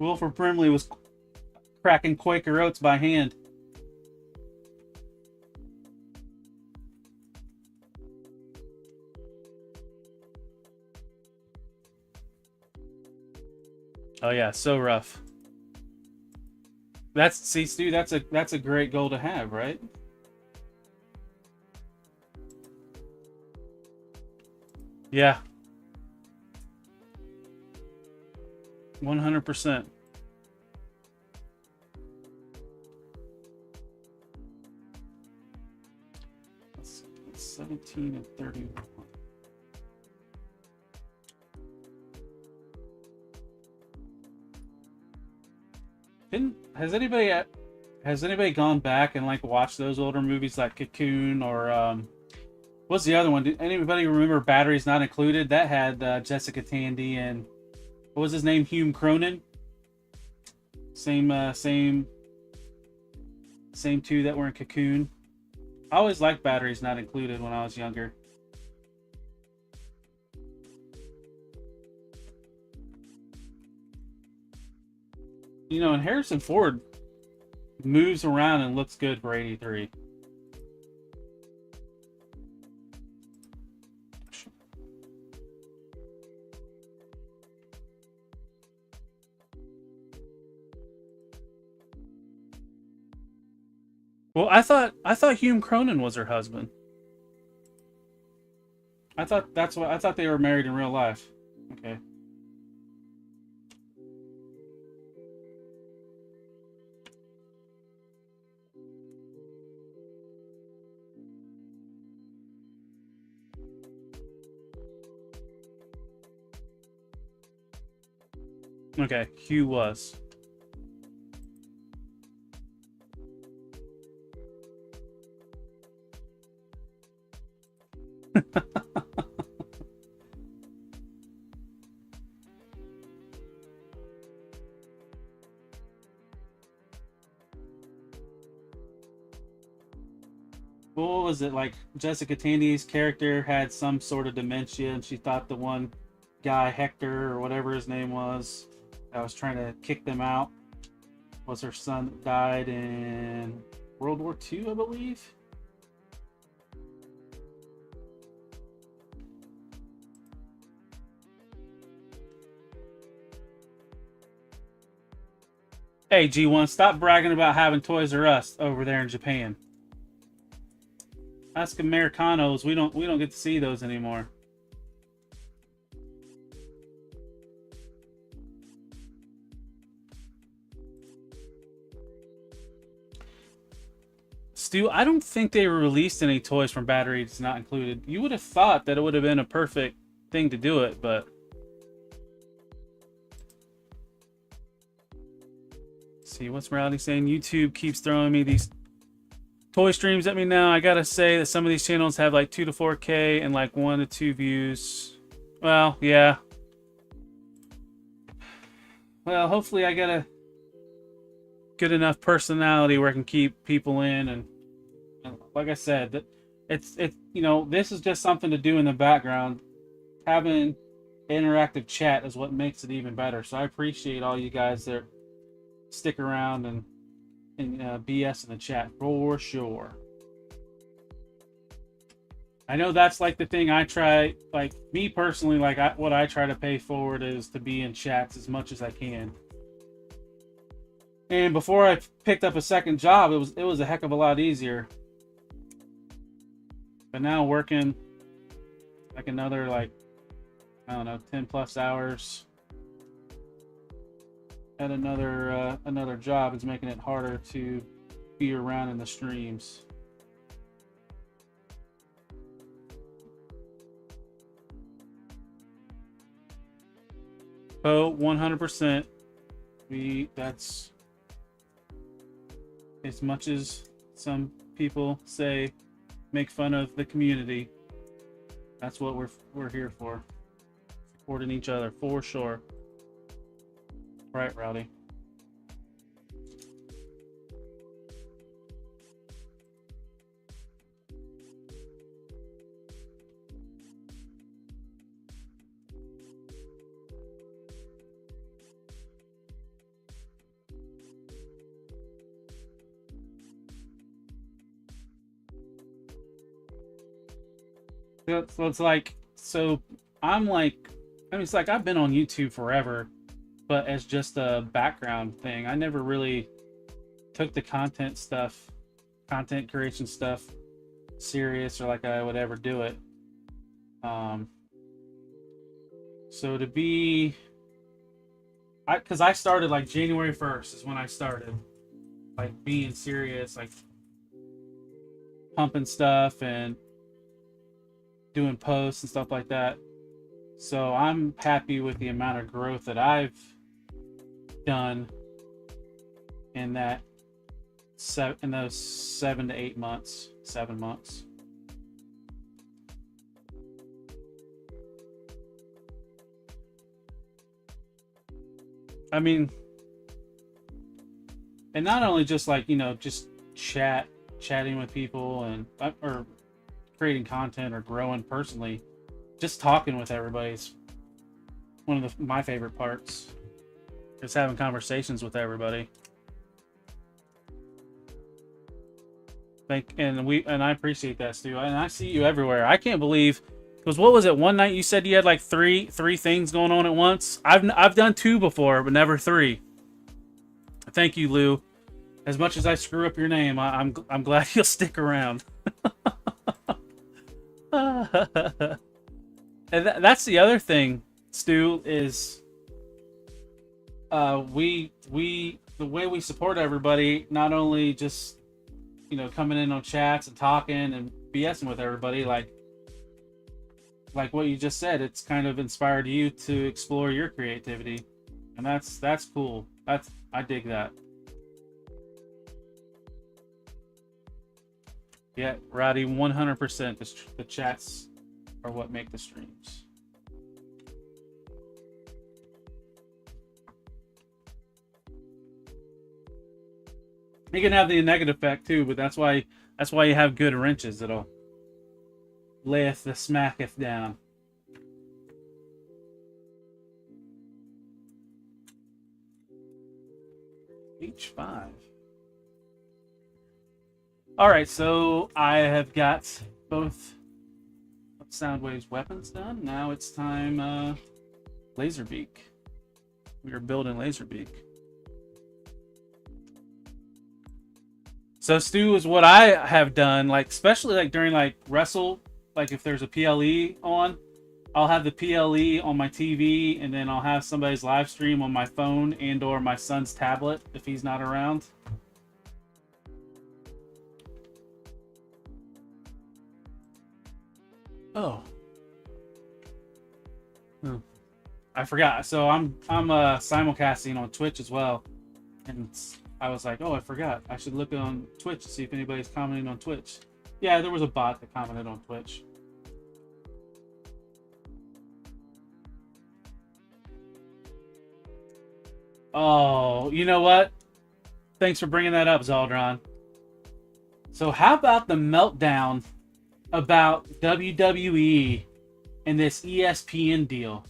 Wilford Brimley was cracking Quaker Oats by hand. Oh yeah, so rough. See, Stu, that's a great goal to have, right? Yeah. 100%. Let's see, 17 and 31. Has anybody gone back and like watched those older movies like Cocoon or what's the other one? Did anybody remember Batteries Not Included? That had Jessica Tandy and what was his name? Hume Cronin. Same two that were in Cocoon. I always liked Batteries Not Included when I was younger. You know, and Harrison Ford moves around and looks good for 83. Well, I thought Hume Cronin was her husband. I thought they were married in real life. Okay. Okay, Hugh was. What was it, like Jessica Tandy's character had some sort of dementia and she thought the one guy, Hector or whatever his name was, that was trying to kick them out, was her son that died in World War II, I believe. Hey G1, stop bragging about having Toys R Us over there in Japan. Ask Americanos, we don't get to see those anymore. Stu, I don't think they released any toys from Batteries Not Included. You would have thought that it would have been a perfect thing to do it, but see, what's Morality saying? YouTube keeps throwing me these toy streams at me now. I gotta say that some of these channels have like 2 to 4K and like 1 to 2 views. Well, yeah. Well, hopefully I got a good enough personality where I can keep people in, and like I said, that it's you know, this is just something to do in the background. Having interactive chat is what makes it even better. So I appreciate all you guys that stick around and BS in the chat for sure. I know that's like the thing I try, like me personally, like what I try to pay forward is to be in chats as much as I can. And before I picked up a second job, it was a heck of a lot easier. But now working like another, like, I don't know, 10 plus hours at another job is making it harder to be around in the streams. Oh, 100%. That's as much as some people say, make fun of the community. That's what we're here for. Supporting each other for sure. Right, Rowdy? So it's like, so I'm like, I mean, it's like I've been on YouTube forever, but as just a background thing. I never really took the content creation stuff serious, or like I would ever do it. So to be, because I started like January 1st is when I started like being serious, like pumping stuff and doing posts and stuff like that. So I'm happy with the amount of growth that I've done in those 7 to 8 months, 7 months. I mean, and not only just like, you know, just chatting with people and or creating content or growing personally, just talking with everybody is one of my favorite parts. just having conversations with everybody. And I appreciate that, Stu. And I see you everywhere. I can't believe, because what was it? One night you said you had like three things going on at once. I've done 2 before, but never 3. Thank you, Lou. As much as I screw up your name, I'm glad you'll stick around. And that's the other thing, Stu, is the way we support everybody, not only just, you know, coming in on chats and talking and BSing with everybody, like what you just said, it's kind of inspired you to explore your creativity, and that's cool. I dig that. Yeah, Roddy, 100%. The chats are what make the streams. You can have the negative effect too, but that's why you have good wrenches that'll layeth the smacketh down. H5. All right, so I have got both of Soundwave's weapons done. Now it's time Laserbeak. We are building Laserbeak. So Stu, is what I have done, like especially like during like wrestle, like if there's a PLE on, I'll have the PLE on my TV, and then I'll have somebody's live stream on my phone and or my son's tablet if he's not around. Oh. I forgot. So I'm simulcasting on Twitch as well, and I was like, oh, I forgot. I should look on Twitch to see if anybody's commenting on Twitch. Yeah, there was a bot that commented on Twitch. Oh, you know what? Thanks for bringing that up, Zaldron. So how about the meltdown about WWE and this ESPN deal?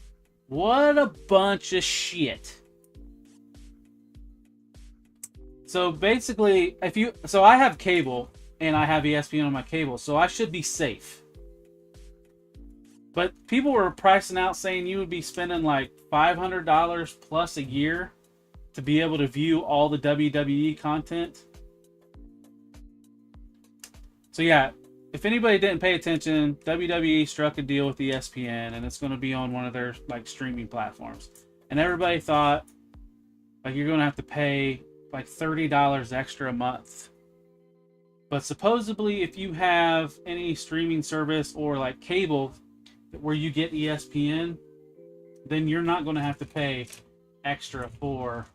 What a bunch of shit. So basically, I have cable and I have ESPN on my cable, so I should be safe. But people were pricing out saying you would be spending like $500 plus a year to be able to view all the WWE content. So yeah, if anybody didn't pay attention, WWE struck a deal with ESPN, and it's going to be on one of their like streaming platforms. And everybody thought like you're going to have to pay like $30 extra a month. But supposedly, if you have any streaming service or like cable where you get ESPN, then you're not going to have to pay extra for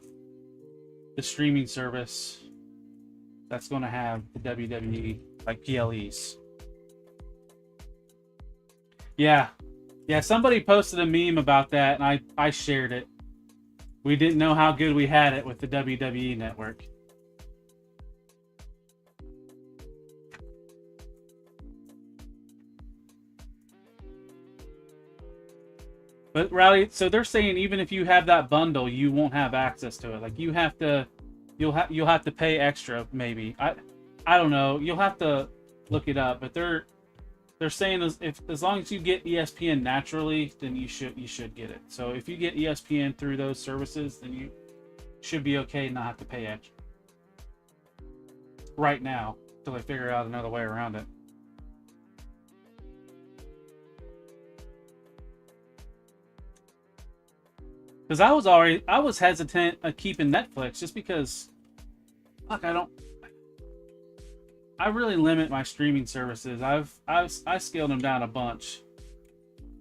the streaming service that's going to have the WWE like PLEs. Yeah, somebody posted a meme about that, and I shared it. We didn't know how good we had it with the WWE network. But Rowdy, so they're saying even if you have that bundle, you won't have access to it. Like you'll have to pay extra maybe. I don't know. You'll have to look it up. But they're saying as long as you get ESPN naturally, then you should get it. So if you get ESPN through those services, then you should be okay and not have to pay extra. Right now, until they figure out another way around it. Because I was hesitant of keeping Netflix just because, fuck, I really limit my streaming services. I scaled them down a bunch.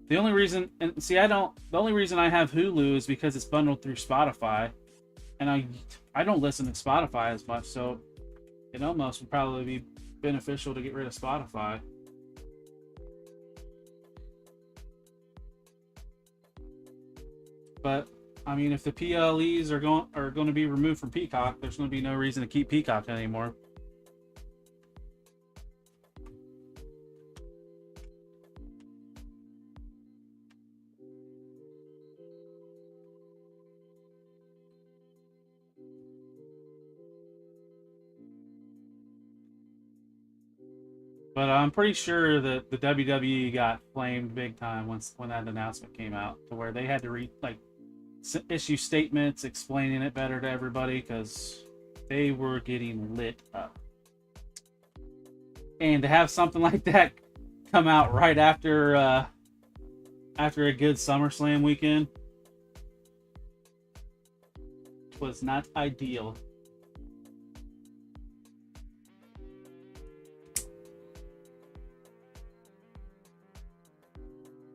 The only reason I have Hulu is because it's bundled through Spotify, and I don't listen to Spotify as much, so it almost would probably be beneficial to get rid of Spotify. But I mean, if the PLEs are going to be removed from Peacock, there's going to be no reason to keep Peacock anymore. But I'm pretty sure that the WWE got flamed big time when that announcement came out, to where they had to issue statements explaining it better to everybody because they were getting lit up. And to have something like that come out right after a good SummerSlam weekend was not ideal.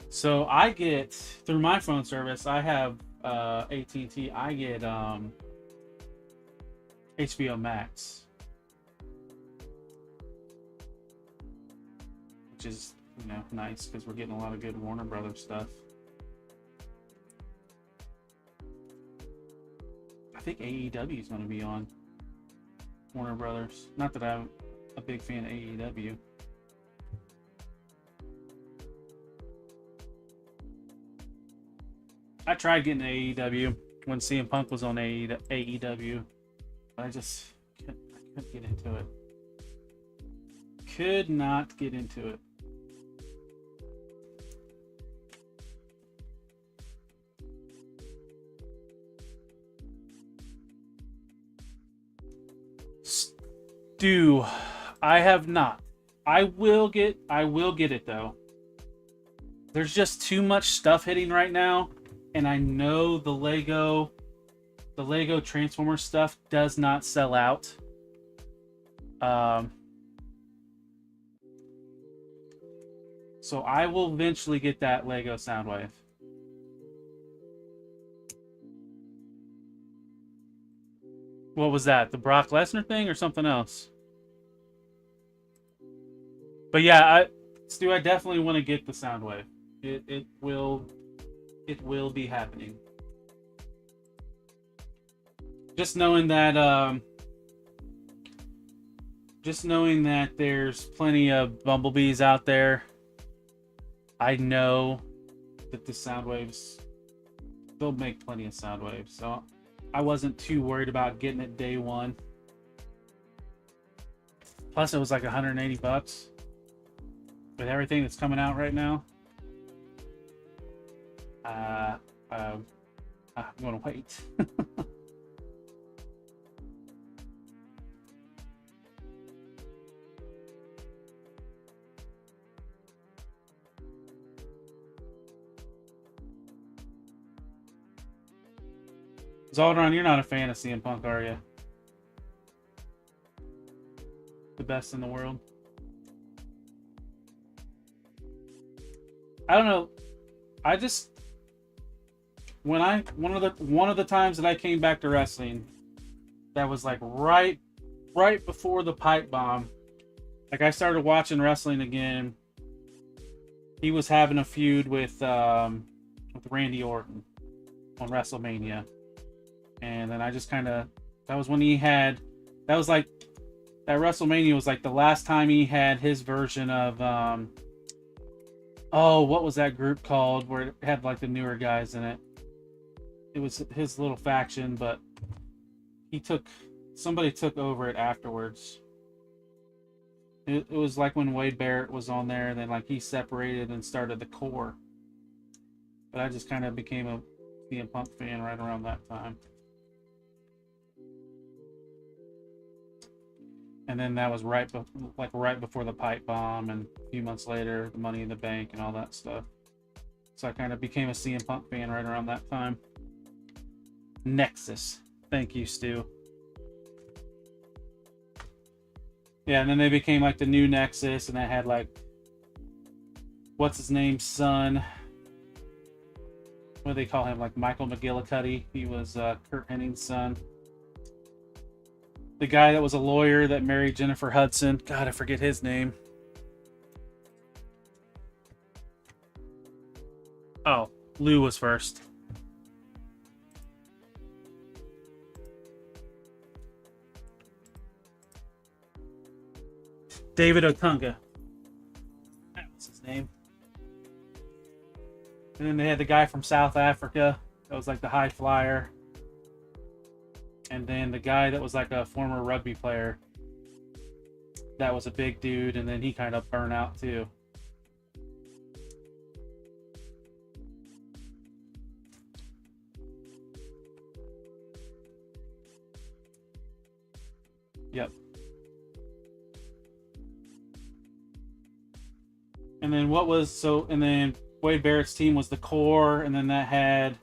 So I get, through my phone service, I have AT&T, I get HBO Max, which is, you know, nice because we're getting a lot of good Warner Brothers stuff. I think AEW is going to be on Warner Brothers. Not that I'm a big fan of AEW. I tried getting AEW when CM Punk was on AEW. But I just couldn't get into it. Could not get into it. Stu, I have not. I will get it though. There's just too much stuff hitting right now, and I know the Lego Transformers stuff does not sell out. So I will eventually get that Lego Soundwave. What was that? The Brock Lesnar thing or something else? But yeah, Stu, I definitely want to get the Soundwave. It will be happening. Just knowing that there's plenty of Bumblebees out there, I know that the Soundwaves, they'll make plenty of Soundwaves. So I wasn't too worried about getting it day one. Plus, it was like $180 with everything that's coming out right now. I'm gonna wait. Zaldron, you're not a fan of CM Punk, are you? The best in the world. I don't know. I just one of the times that I came back to wrestling, that was like right before the pipe bomb. Like I started watching wrestling again. He was having a feud with Randy Orton on WrestleMania. And then I just kind of, that was when he had, that was like, that WrestleMania was like the last time he had his version of, what was that group called where it had like the newer guys in it? It was his little faction, but somebody took over it afterwards. It was like when Wade Barrett was on there, and then like he separated and started the core. But I just kind of became a CM Punk fan right around that time. And then that was right before the pipe bomb, and a few months later, the Money in the Bank and all that stuff. So I kind of became a CM Punk fan right around that time. Nexus. Thank you, Stu. Yeah, and then they became like the new Nexus, and they had like, what's his name, son? What do they call him? Like Michael McGillicuddy. He was Kurt Hennig's son. The guy that was a lawyer that married Jennifer Hudson. God, I forget his name. Oh, Lou was first. David Otunga. That was his name. And then they had the guy from South Africa that was like the high flyer. And then the guy that was like a former rugby player. that was a big dude, and then he kind of burned out too. Yep. And then and then Wade Barrett's team was the Core, and then that had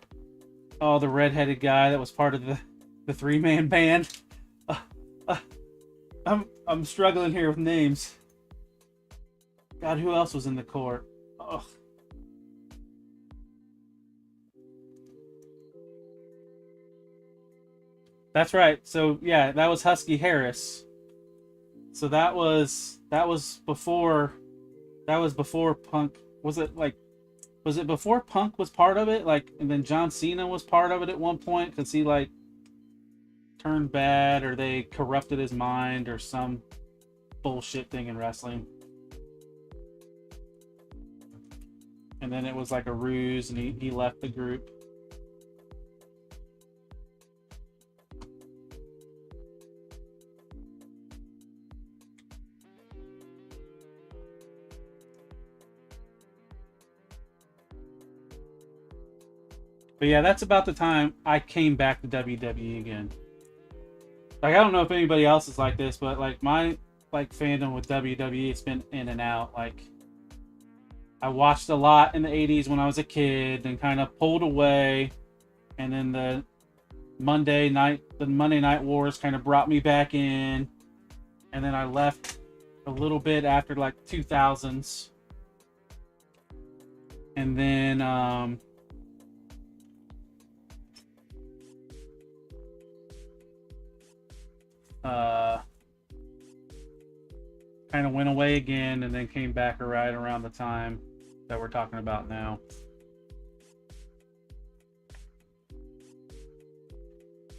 the redheaded guy that was part of the three-man band. I'm struggling here with names. God, who else was in the Core? Ugh. That's right. So yeah, that was Husky Harris. So that was before Punk. Was it before Punk was part of it? Like, and then John Cena was part of it at one point because he like turned bad, or they corrupted his mind, or some bullshit thing in wrestling. And then it was like a ruse, and he left the group. But yeah, that's about the time I came back to WWE again. Like, I don't know if anybody else is like this, but like my fandom with WWE, it's been in and out. Like, I watched a lot in the 80s when I was a kid, and kind of pulled away, and then the Monday Night Wars kind of brought me back in, and then I left a little bit after like 2000s, and then kind of went away again, and then came back right around the time that we're talking about now.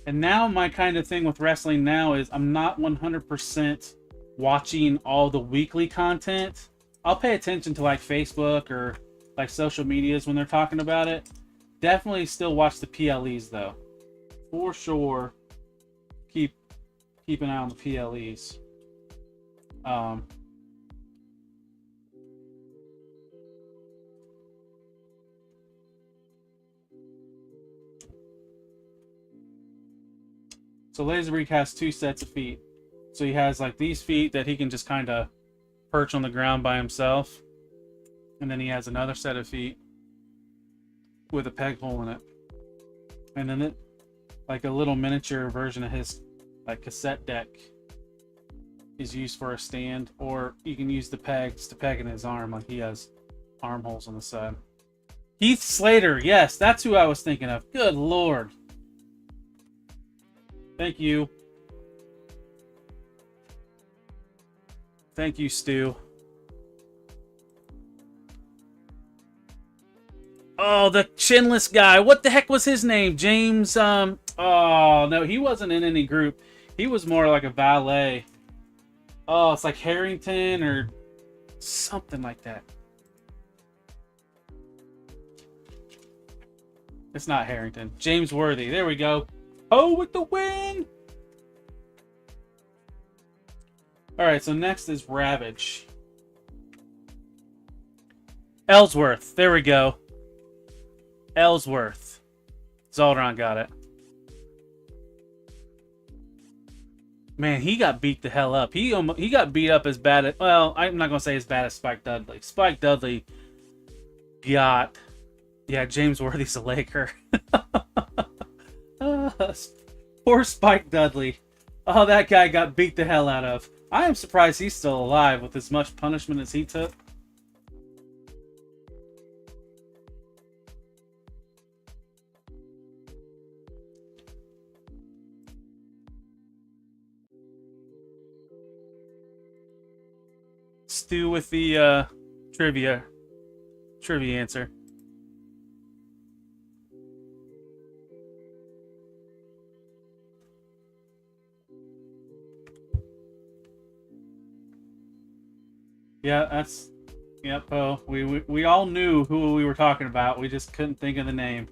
And now my kind of thing with wrestling now is I'm not 100% watching all the weekly content. I'll pay attention to like Facebook or like social medias when they're talking about it. Definitely still watch the PLEs though. For sure. Keep an eye on the PLEs. So Laserbeak has two sets of feet. So he has like these feet that he can just kind of perch on the ground by himself. And then he has another set of feet with a peg hole in it. And then it, like a little miniature version of his like cassette deck, is used for a stand, or you can use the pegs to peg in his arm, like he has arm holes on the side. Heath Slater, yes, that's who I was thinking of. Good Lord. Thank you. Thank you, Stu. Oh, the chinless guy. What the heck was his name? James, oh, no, he wasn't in any group. He was more like a valet. Oh, it's like Harrington or something like that. It's not Harrington. James Worthy. There we go. Oh, with the win! Alright, so next is Ravage. Ellsworth. There we go. Ellsworth. Zaldron got it. Man, he got beat the hell up. He got beat up as bad as... Well, I'm not going to say as bad as Spike Dudley. Spike Dudley got... Yeah, James Worthy's a Laker. Poor Spike Dudley. Oh, that guy got beat the hell out of. I am surprised he's still alive with as much punishment as he took. Stu with the trivia answer. Yeah, that's... Yep, oh, we all knew who we were talking about. We just couldn't think of the name.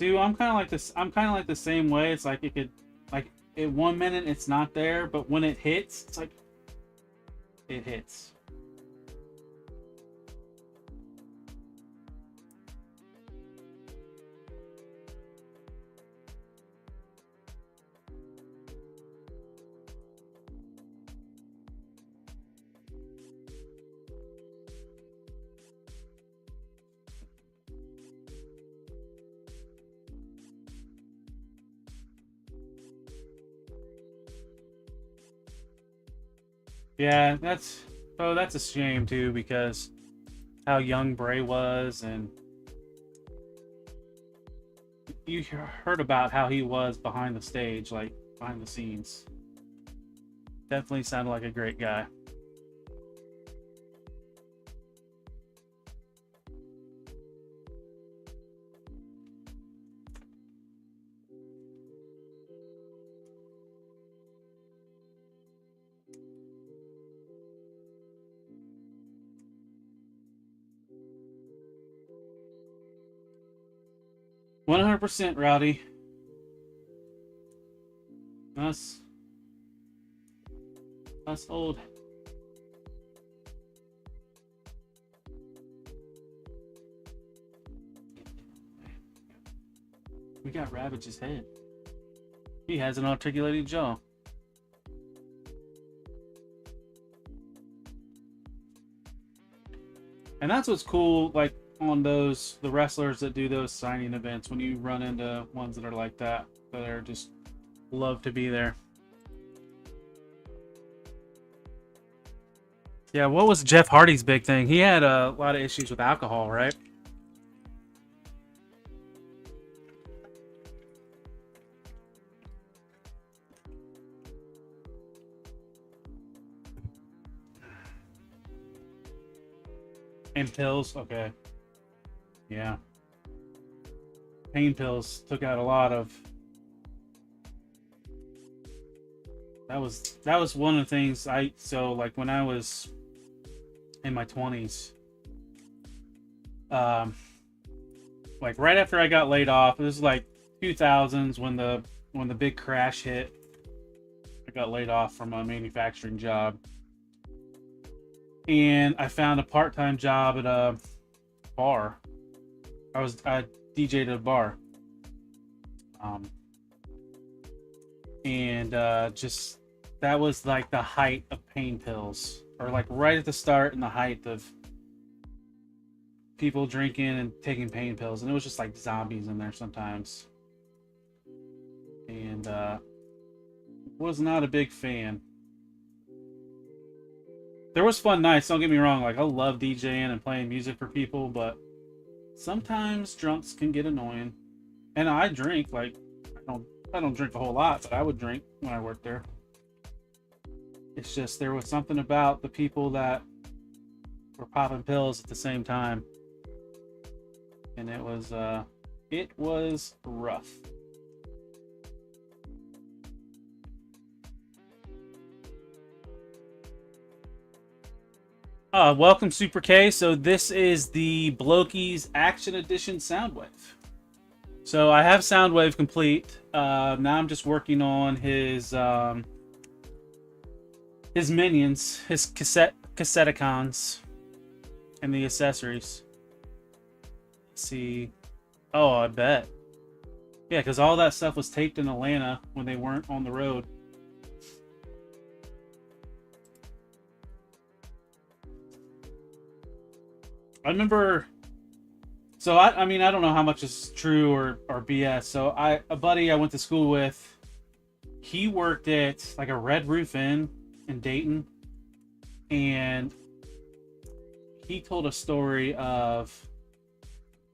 too. I'm kind of like this. I'm kind of like the same way. It's like it could, like, in 1 minute it's not there, but when it hits, it's like it hits. 'Yeah, that's a shame too, because how young Bray was, and you heard about how he was behind the stage, like behind the scenes. Definitely sounded like a great guy. %, Rowdy. Us old. We got Ravage's head. He has an articulated jaw. And that's what's cool, like, on the wrestlers that do those signing events, when you run into ones that are like that are just love to be there. Yeah, what was Jeff Hardy's big thing? He had a lot of issues with alcohol, right? And pills, okay. Yeah. Pain pills took out a lot of. That was one of the things so like when I was in my 20s, like right after I got laid off, it was like 2000s when the big crash hit. I got laid off from a manufacturing job, and I found a part-time job at a bar. I DJ'd at a bar, and just that was like the height of pain pills, or like right at the start and the height of people drinking and taking pain pills, and it was just like zombies in there sometimes, and was not a big fan. There was fun nights, don't get me wrong, like I love DJing and playing music for people, but sometimes drunks can get annoying. And I drink, like I don't drink a whole lot, but I would drink when I worked there. It's just there was something about the people that were popping pills at the same time, and it was rough. Welcome, Super K. So this is the Blokees Action Edition Soundwave. So I have Soundwave complete. Now I'm just working on his minions, his cassetticons, and the accessories. Let's see. Oh, I bet. Yeah, because all that stuff was taped in Atlanta when they weren't on the road. I remember, so I mean, I don't know how much is true or BS. So a buddy I went to school with, he worked at like a Red Roof Inn in Dayton, and he told a story of,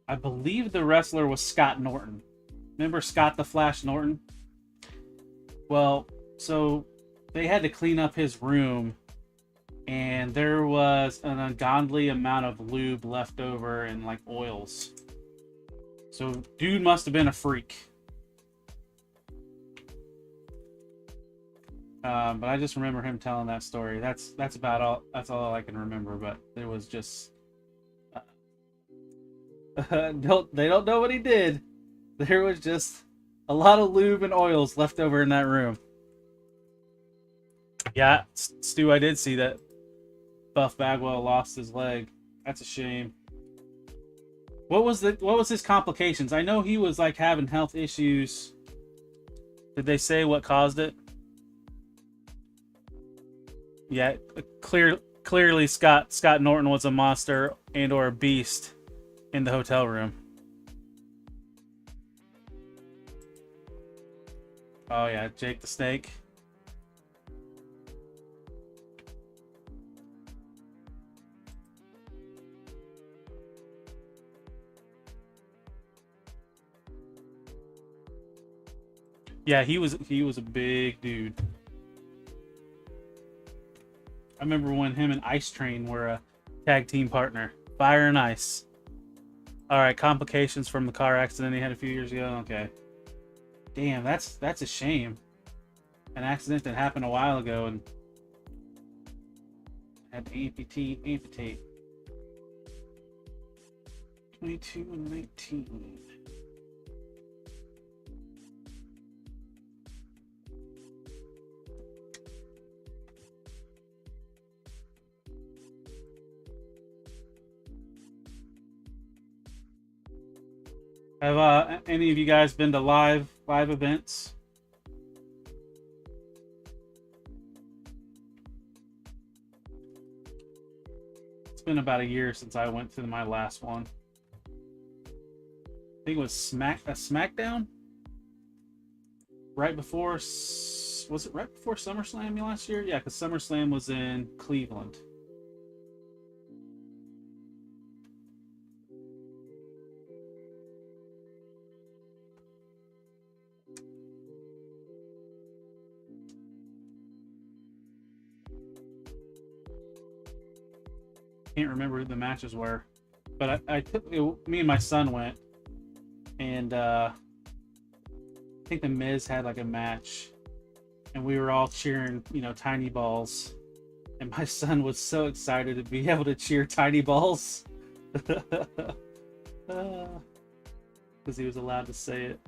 I believe the wrestler was Scott Norton. Remember Scott the Flash Norton? Well, so they had to clean up his room, and there was an ungodly amount of lube left over and like oils. So dude must have been a freak. But I just remember him telling that story. That's about all. That's all I can remember. But it was just they don't know what he did. There was just a lot of lube and oils left over in that room. Yeah, Stu, I did see that Buff Bagwell lost his leg. That's a shame. What was his complications? I know he was like having health issues. Did they say what caused it? Yeah, clearly Scott Norton was a monster and or a beast in the hotel room. Oh yeah, Jake the Snake. Yeah, he was a big dude. I remember when him and Ice Train were a tag team partner. Fire and Ice. Alright, complications from the car accident he had a few years ago. Okay. Damn, that's a shame. An accident that happened a while ago and had to amputate. 22 and 19. Have any of you guys been to live events? It's been about a year since I went to my last one. I think it was SmackDown? Right before, was it right before SummerSlam last year? Yeah, because SummerSlam was in Cleveland. Can't remember who the matches were, but I took me and my son went, and I think the Miz had like a match, and we were all cheering, Tiny Balls, and my son was so excited to be able to cheer Tiny Balls because he was allowed to say it.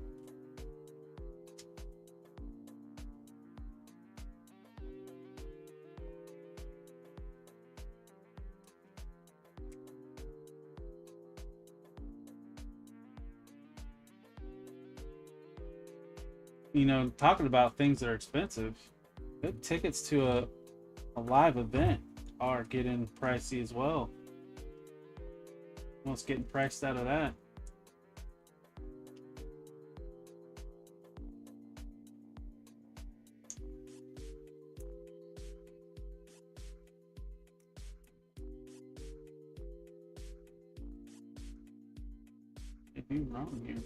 Talking about things that are expensive, the tickets to a live event are getting pricey as well. Almost getting priced out of that. Anything wrong here?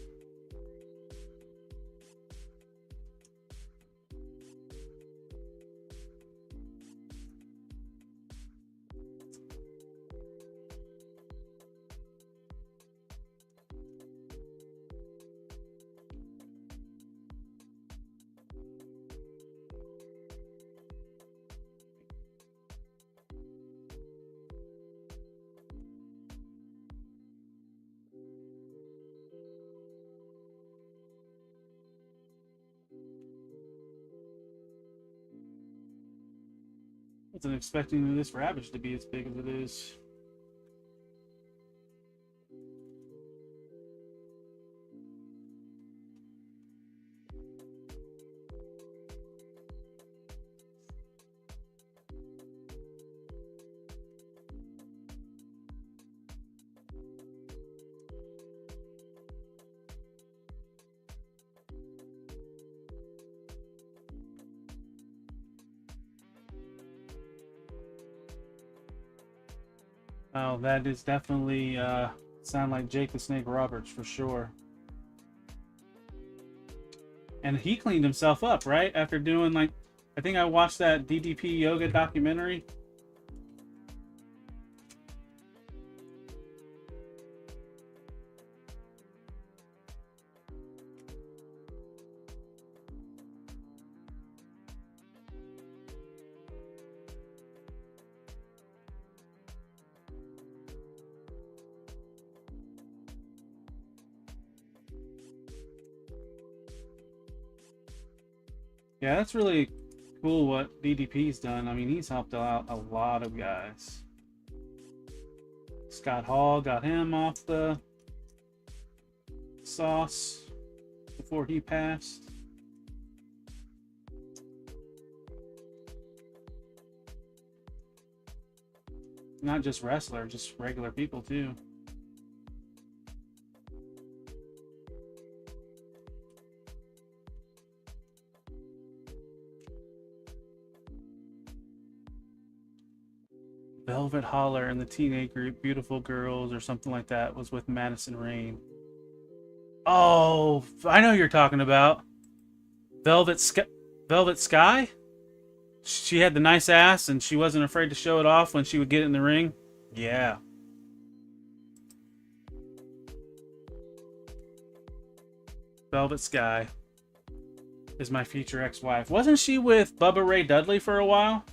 Wasn't expecting this Ravage to be as big as it is. Oh, that is definitely sound like Jake the Snake Roberts for sure. And he cleaned himself up, right? After doing I think I watched that DDP yoga documentary. Yeah, that's really cool what DDP's done. I mean, he's helped out a lot of guys. Scott Hall got him off the sauce before he passed. Not just wrestlers, just regular people too. Velvet Holler and the teenage group Beautiful Girls or something like that was with Madison Rain. Oh, I know who you're talking about. Velvet Sky? She had the nice ass and she wasn't afraid to show it off when she would get in the ring. Yeah. Velvet Sky is my future ex-wife. Wasn't she with Bubba Ray Dudley for a while?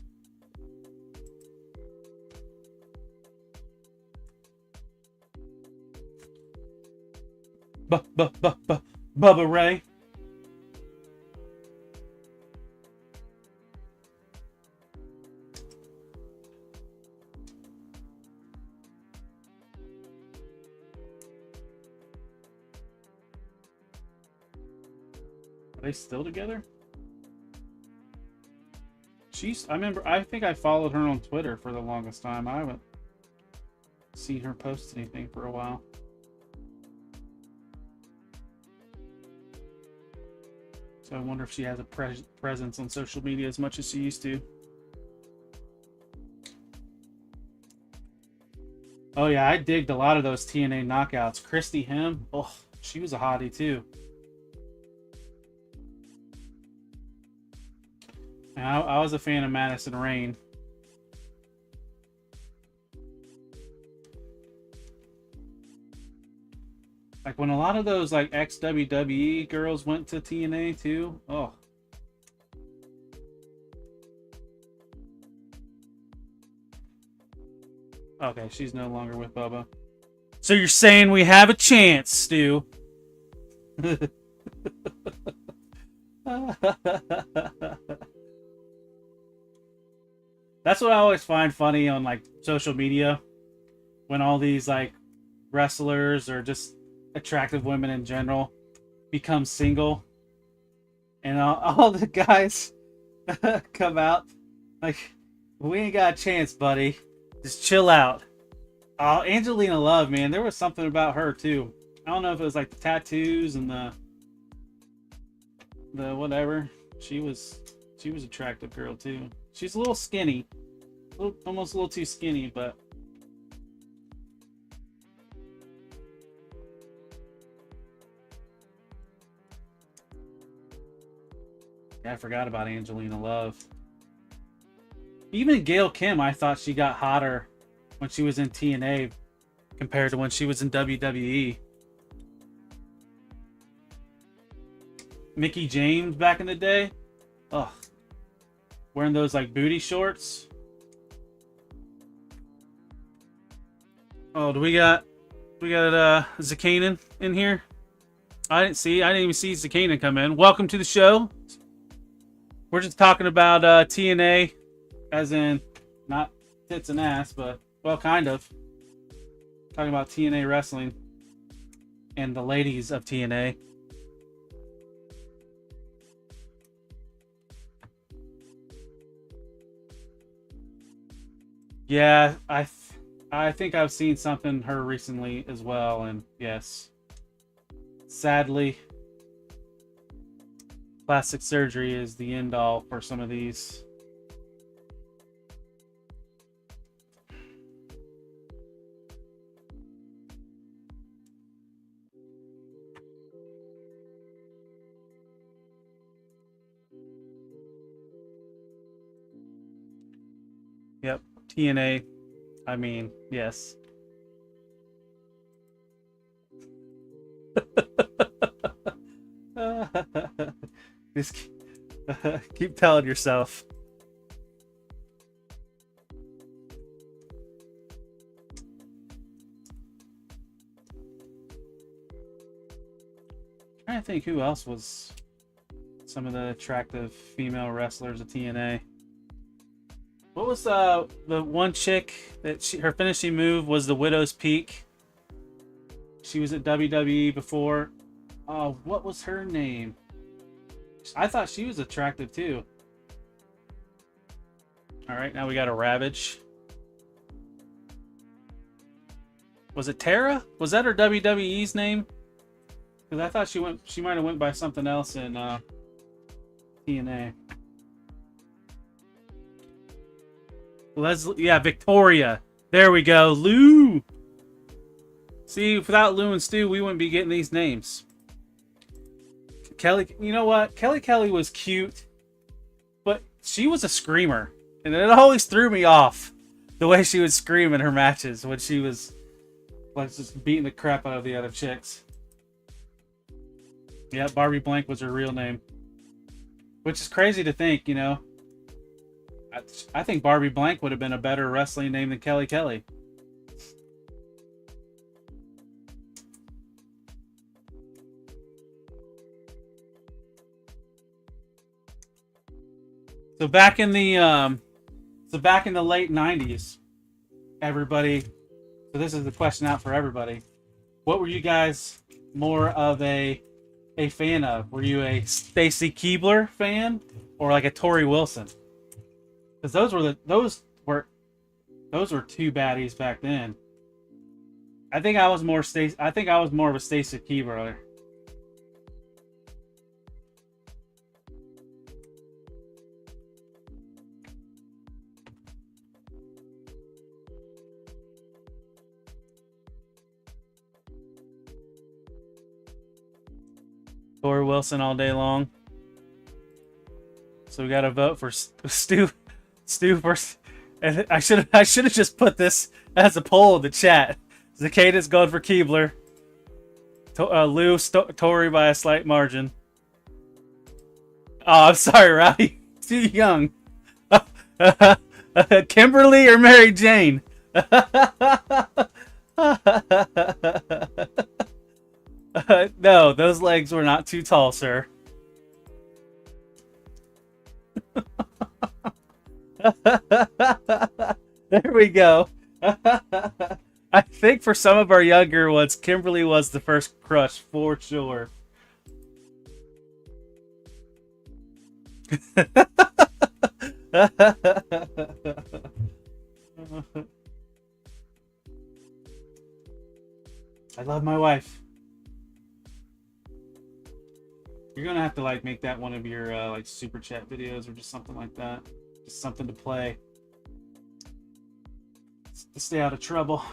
Bubba Ray. Are they still together? I think I followed her on Twitter for the longest time. I haven't seen her post anything for a while. So I wonder if she has a presence on social media as much as she used to. Oh yeah, I digged a lot of those TNA knockouts. Christy Hemme, oh, she was a hottie too. And I was a fan of Madison Rain. Like when a lot of those like ex-WWE girls went to TNA too. Oh. Okay, she's no longer with Bubba. So you're saying we have a chance, Stu? That's what I always find funny on like social media, when all these like wrestlers or just attractive women in general become single, and all the guys come out like, we ain't got a chance, buddy. Just chill out. Oh, Angelina Love, man, there was something about her too. I don't know if it was like the tattoos and the whatever. She was an attractive girl too. She's a little skinny, almost a little too skinny, but yeah, I forgot about Angelina Love. Even Gail Kim, I thought she got hotter when she was in TNA compared to when she was in WWE. Mickie James back in the day. Ugh. Wearing those like booty shorts. Oh, we got Zakanin in here? I didn't even see Zakanin come in. Welcome to the show. We're just talking about TNA, as in not tits and ass, but well, kind of. Talking about TNA wrestling and the ladies of TNA. Yeah, I think I've seen something her recently as well, and yes, sadly, plastic surgery is the end all for some of these. Yep, TNA. I mean, yes. Just keep telling yourself. I'm trying to think who else was some of the attractive female wrestlers of TNA. What was the one chick that her finishing move was the Widow's Peak? She was at WWE before. What was her name? I thought she was attractive too. All right, now we got a Ravage. Was it Tara? Was that her WWE's name? Because I thought she might have went by something else in TNA. Leslie, yeah, Victoria. There we go. Lou. See, without Lou and Stu, we wouldn't be getting these names. Kelly, you know what? Kelly was cute, but she was a screamer, and it always threw me off the way she would scream in her matches when she was like just beating the crap out of the other chicks. Yeah, Barbie Blank was her real name, which is crazy to think, you know. I think Barbie Blank would have been a better wrestling name than Kelly Kelly. So back in the late 90s, everybody, so this is the question out for everybody. What were you guys more of a fan of? Were you a Stacy Keibler fan or like a Tori Wilson? Because those were two baddies back then. I think I was more of a Stacy Keibler. Tori Wilson all day long. So we got to vote for Stu first. And I should have just put this as a poll in the chat. Zacata's going for Keibler. Lou, Tori by a slight margin. Oh, I'm sorry, Rowdy. Too young. Kimberly or Mary Jane? No, those legs were not too tall, sir. There we go. I think for some of our younger ones, Kimberly was the first crush for sure. I love my wife. You're gonna have to like make that one of your like super chat videos or just something like that. Just something to play. To stay out of trouble.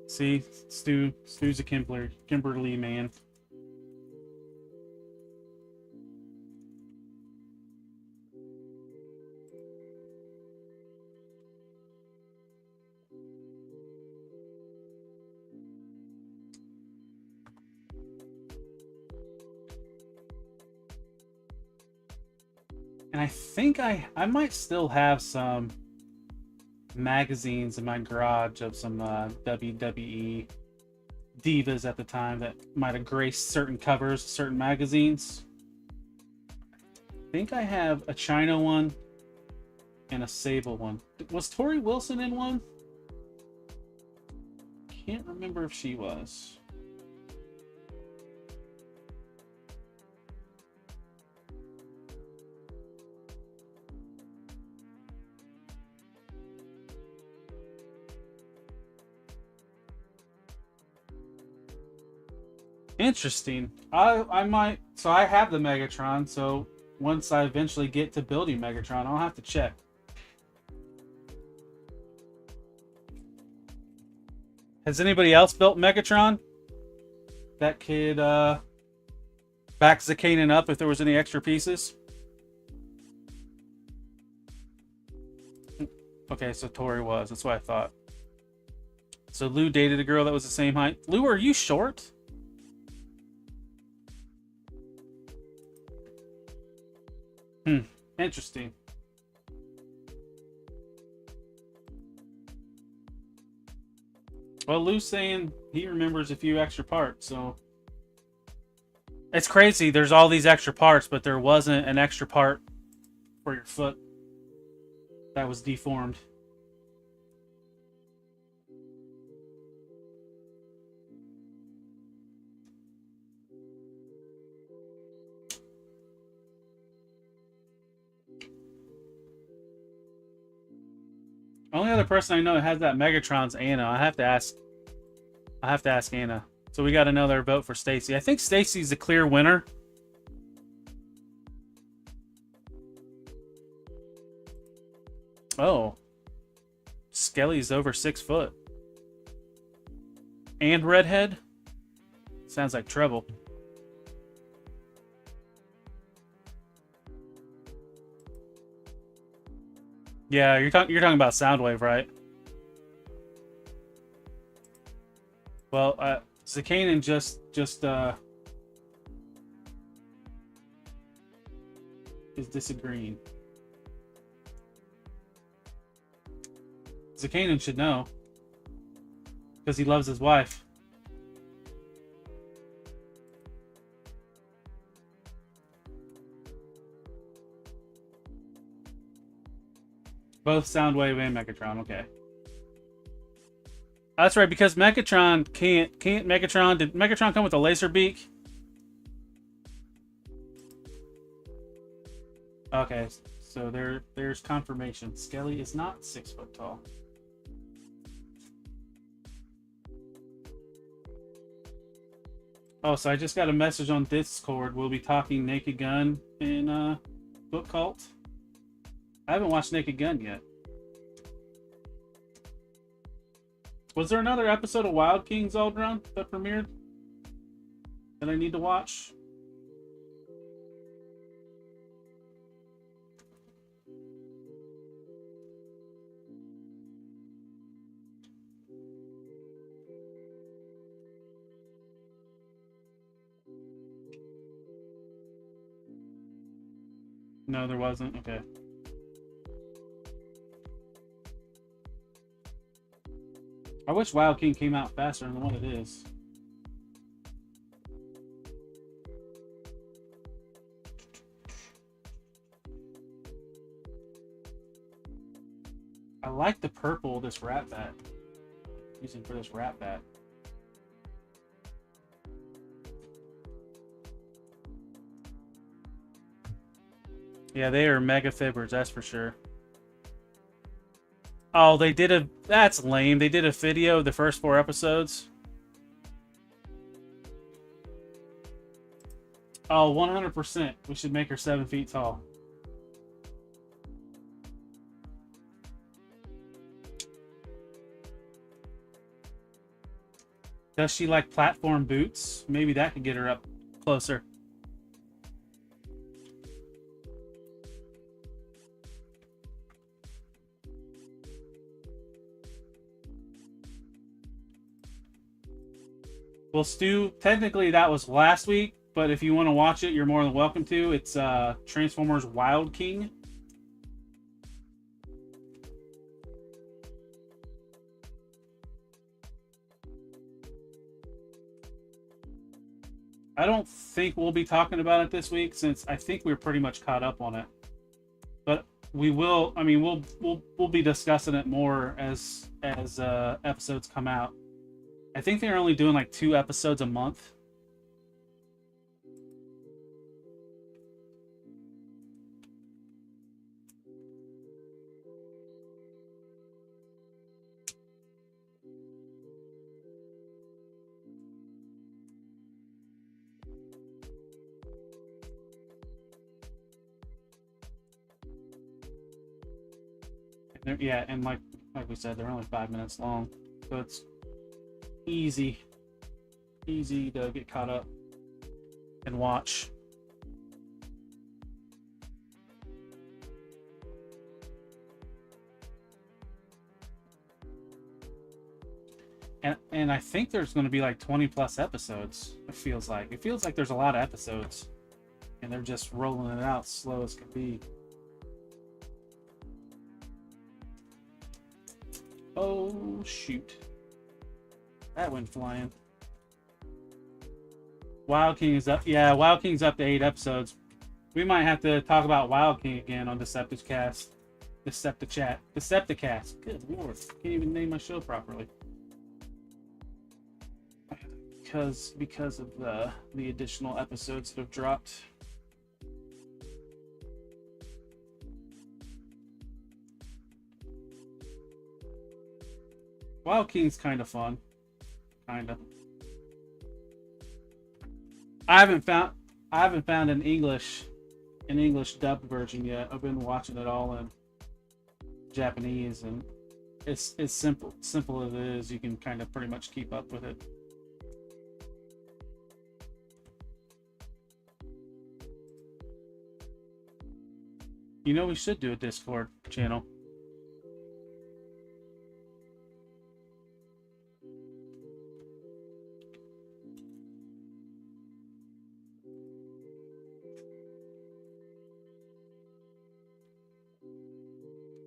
See, Stu's a Kimberly man. And I think I might still have some magazines in my garage of some WWE divas at the time that might have graced certain covers, certain magazines. I think I have a China one and a Sable one. Was Tori Wilson in one? Can't remember if she was. Interesting. I might. So I have the Megatron. So once I eventually get to building Megatron, I'll have to check. Has anybody else built Megatron that could back Zakanin up if there was any extra pieces? Okay, so Tori was. That's what I thought. So Lou dated a girl that was the same height. Lou, are you short? Interesting. Well, Lou's saying he remembers a few extra parts, so it's crazy. There's all these extra parts, but there wasn't an extra part for your foot that was deformed. Only other person I know that has that Megatron's Anna. I have to ask Anna. So we got another vote for Stacy. I think Stacy's the clear winner. Oh. Skelly's over 6 foot. And redhead? Sounds like trouble. Yeah, you're talking about Soundwave, right? Well, Zakanin just is disagreeing. Zakanin should know because he loves his wife. Both Soundwave and Megatron, okay. That's right, because Megatron can't Megatron. Did Megatron come with a laser beak? Okay, so there's confirmation. Skelly is not 6 foot tall. Oh, so I just got a message on Discord. We'll be talking Naked Gun in Book Cult. I haven't watched Naked Gun yet. Was there another episode of Wild Kings Aldron that premiered that I need to watch? No, there wasn't. Okay. I wish Wild King came out faster than what it is. I like the purple this rat bat. Using for this rat bat. Yeah, they are mega fibbers, that's for sure. Oh, they did a... That's lame. They did a video of the first 4 episodes. Oh, 100%. We should make her 7 feet tall. Does she like platform boots? Maybe that could get her up closer. Well, Stu, technically that was last week, but if you want to watch it, you're more than welcome to. It's Transformers Wild King. I don't think we'll be talking about it this week, since I think we're pretty much caught up on it. But we will. I mean, we'll be discussing it more as episodes come out. I think they're only doing like 2 episodes a month. Yeah, and like we said, they're only 5 minutes long, so it's easy to get caught up and watch. And I think there's going to be like 20 plus episodes. It feels like there's a lot of episodes, and they're just rolling it out slow as can be. Oh shoot. That went flying. Wild King is up. Yeah, Wild King's up to 8 episodes. We might have to talk about Wild King again on Decepticast. Decepticast. Good lord. Can't even name my show properly. Because of the additional episodes that have dropped. Wild King's kind of fun. Kinda. I haven't found an English dubbed version yet. I've been watching it all in Japanese, and it's simple as it is. You can kind of pretty much keep up with it. You know, we should do a Discord channel.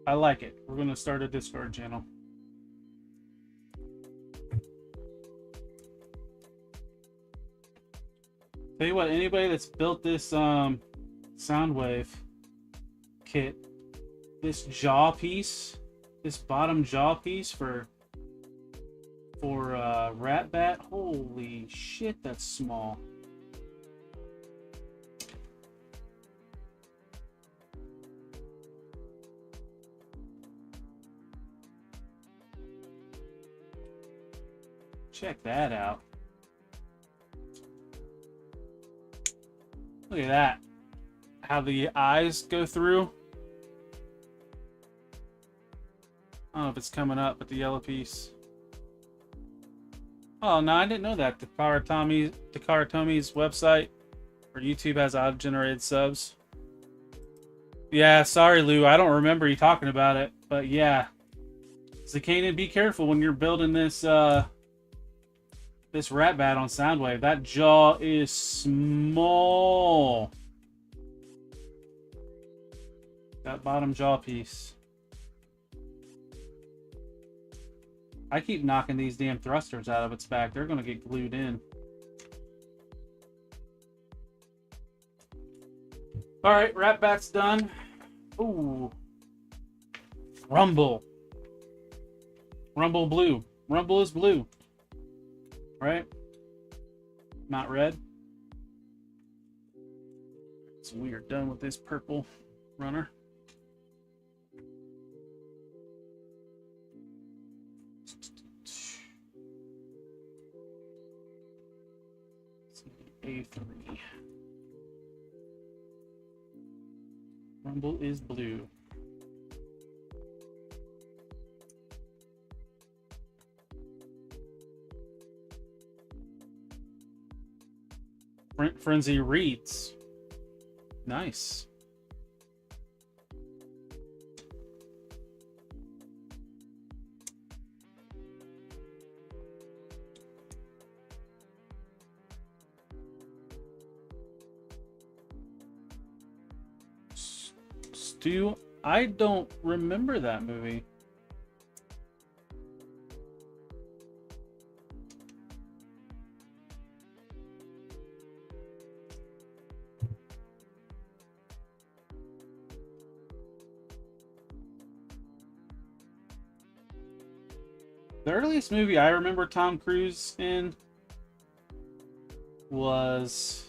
I like it. We're going to start a Discord channel. Tell you what, anybody that's built this Soundwave kit, this jaw piece, this bottom jaw piece for Rat Bat, holy shit, that's small. Check that out. Look at that. How the eyes go through. I don't know if it's coming up, but the yellow piece. Oh, no, I didn't know that. Takara Tomi's website or YouTube has auto-generated subs. Yeah, sorry, Lou. I don't remember you talking about it. But yeah. Zakanan, be careful when you're building this this Rat Bat on Soundwave. That jaw is small. That bottom jaw piece. I keep knocking these damn thrusters out of its back. They're gonna get glued in. Alright, Rat Bat's done. Ooh. Rumble. Rumble blue. Rumble is blue. Right? Not red. So we are done with this purple runner. A3. Rumble is blue. Frenzy reads. Nice. Stu, I don't remember that movie. The earliest movie I remember Tom Cruise in was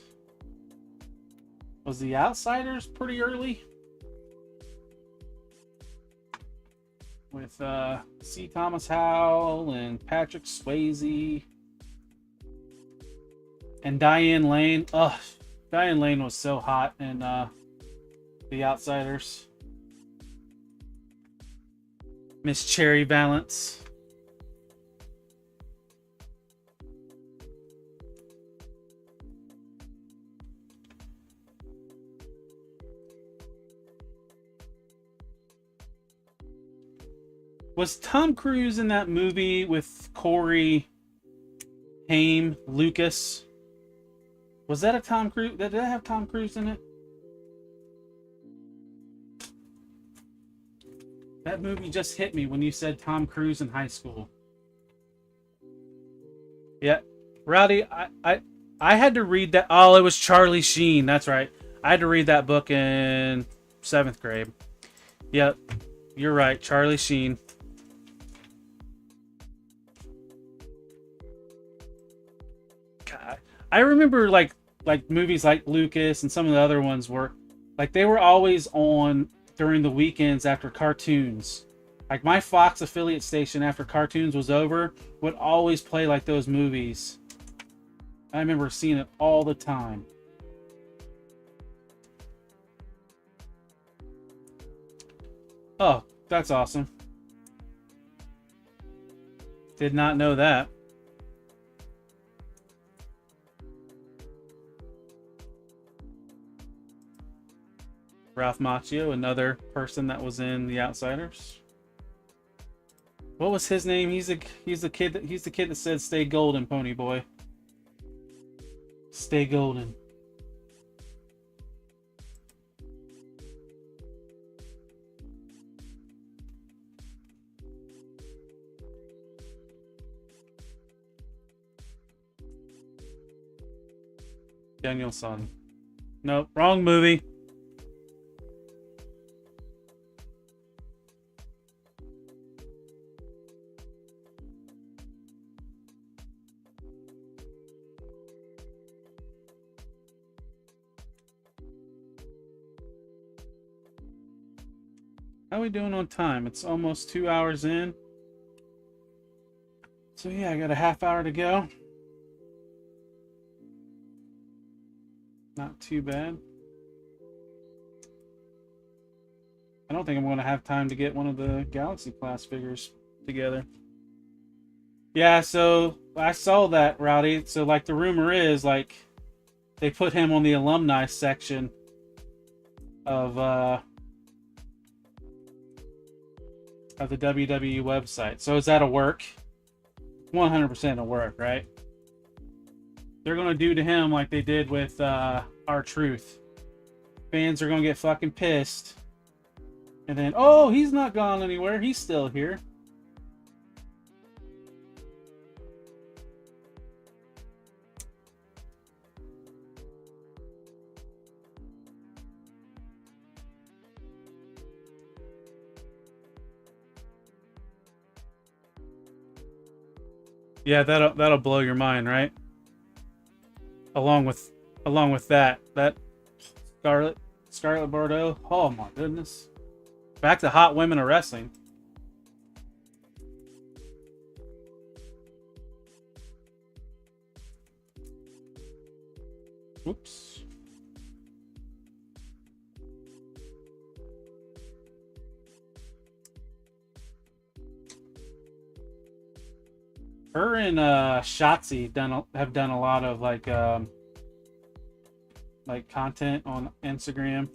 The Outsiders pretty early. With C. Thomas Howell and Patrick Swayze and Diane Lane. Ugh, Diane Lane was so hot in The Outsiders. Miss Cherry Valance. Was Tom Cruise in that movie with Corey Haim Lucas? Was that a Tom Cruise? Did that have Tom Cruise in it? That movie just hit me when you said Tom Cruise in high school. Yeah, Rowdy, I had to read that. Oh, it was Charlie Sheen. That's right. I had to read that book in 7th grade. Yep, you're right, Charlie Sheen. God, I remember like movies like Lucas and some of the other ones were like they were always on during the weekends after cartoons. Like my Fox affiliate station after cartoons was over would always play like those movies. I remember seeing it all the time. Oh, that's awesome. Did not know that. Ralph Macchio, another person that was in The Outsiders. What was his name? He's the kid that said "Stay golden, pony boy." Stay golden. Danielson. Nope, wrong movie. How are we doing on time? It's almost 2 hours in. So yeah, I got a half hour to go. Not too bad. I don't think I'm going to have time to get one of the Galaxy class figures together. Yeah, so I saw that, Rowdy. So like the rumor is like they put him on the alumni section of the WWE website. So is that a work? 100% a work, right? They're gonna do to him like they did with R-Truth. Fans are gonna get fucking pissed. And then, oh, he's not gone anywhere. He's still here. Yeah, that'll blow your mind, right? Along with that Scarlet Bordeaux. Oh my goodness. Back to hot women of wrestling. Oops. Her and Shotzi have done a lot of like content on Instagram.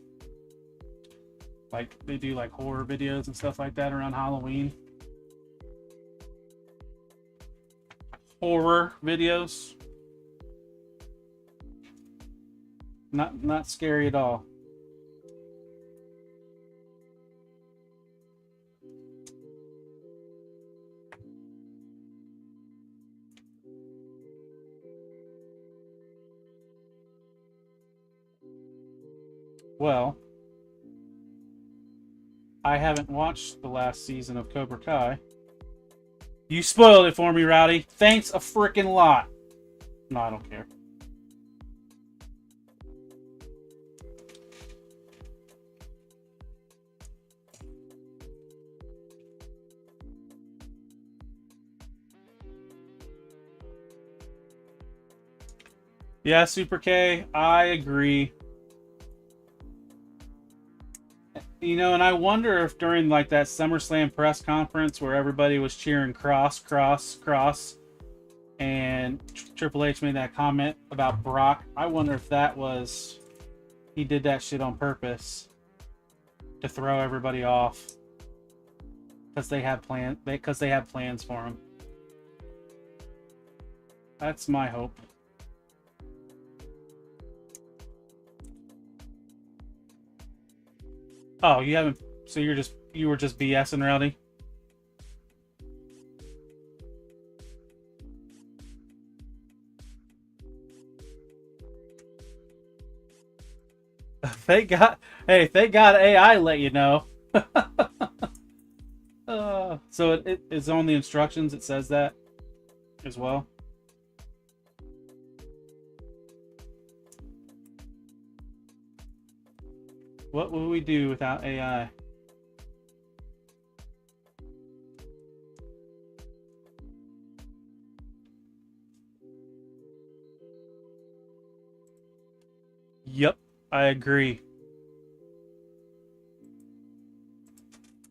Like they do like horror videos and stuff like that around Halloween. Horror videos. Not scary at all. Well, I haven't watched the last season of Cobra Kai. You spoiled it for me, Rowdy. Thanks a freaking lot. No, I don't care. Yeah, Super K, I agree. You know, and I wonder if during like that SummerSlam press conference where everybody was cheering cross, and Triple H made that comment about Brock, I wonder if that was, he did that shit on purpose to throw everybody off because they have plans for him. That's my hope. Oh, you haven't. So you were just BSing, Rowdy. Thank God. Hey, thank God AI let you know. So it is on the instructions. It says that as well. What would we do without AI? Yep, I agree.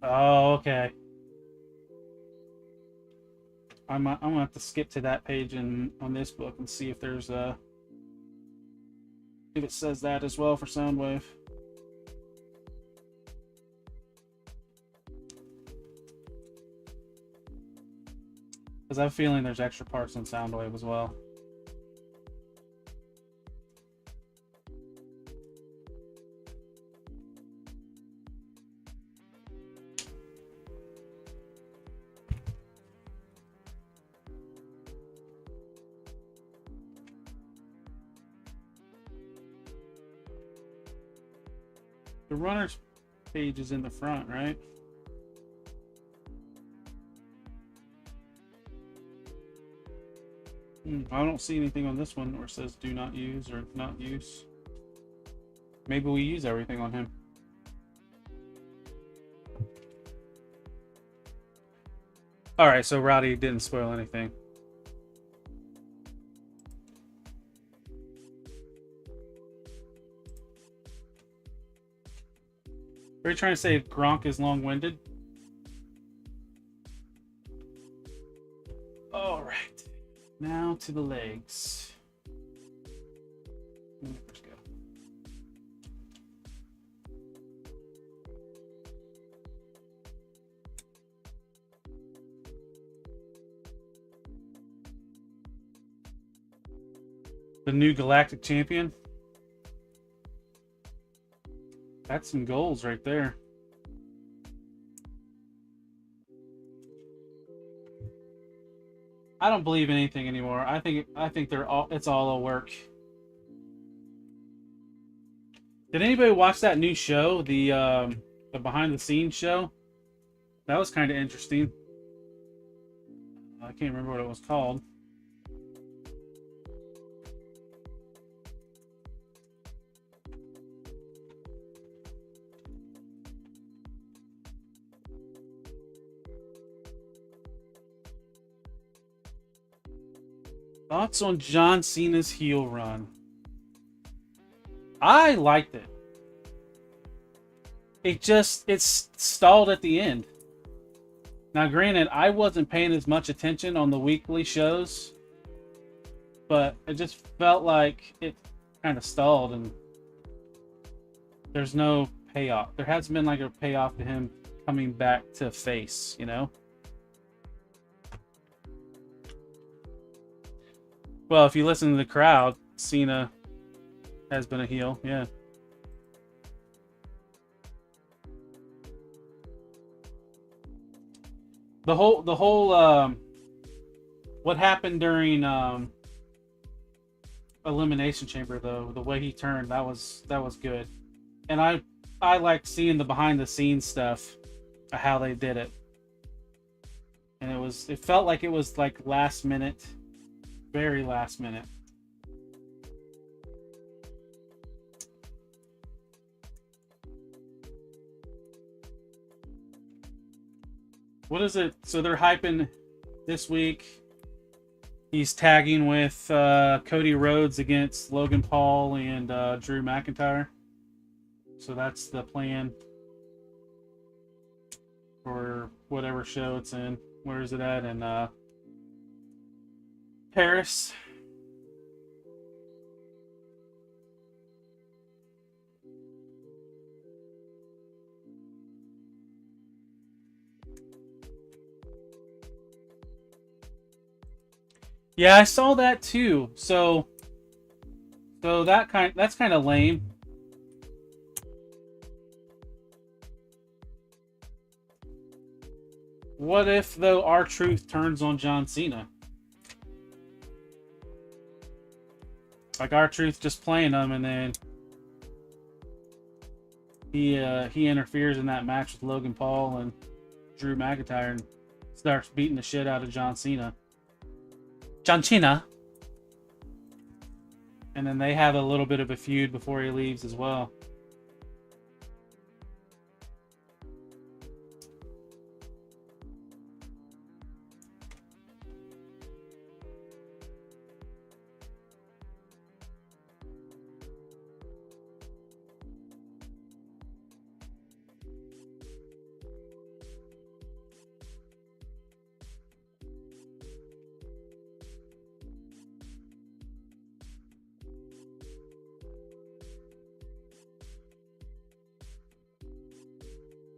Oh, okay. I'm gonna have to skip to that page on this book and see if there's if it says that as well for Soundwave. Because I have a feeling there's extra parts in Soundwave as well. The runner's page is in the front, right? I don't see anything on this one where it says do not use or not use. Maybe we use everything on him. Alright, so Rowdy didn't spoil anything. Are you trying to say Gronk is long-winded? Alright. Now to the legs. Let's go. The new Galactic Champion. That's some goals right there. I don't believe in anything anymore. I think it's all a work. Did anybody watch that new show, the behind the scenes show? That was kind of interesting. I can't remember what it was called. Thoughts on John Cena's heel run? I liked it. It's stalled at the end. Now, granted, I wasn't paying as much attention on the weekly shows, but it just felt like it kind of stalled and there's no payoff. There hasn't been like a payoff to him coming back to face, you know? Well, if you listen to the crowd, Cena has been a heel, yeah. The whole what happened during Elimination Chamber, though, the way he turned, that was good. And I liked seeing the behind the scenes stuff of how they did it. And it felt like it was like last minute. Very last minute. What is it? So they're hyping this week. He's tagging with Cody Rhodes against Logan Paul and Drew McIntyre. So that's the plan for whatever show it's in. Where is it at? In Paris. Yeah, I saw that too. So that's kind of lame. What if though R-Truth turns on John Cena? Like R-Truth just playing them and then he interferes in that match with Logan Paul and Drew McIntyre and starts beating the shit out of John Cena. John Cena. And then they have a little bit of a feud before he leaves as well.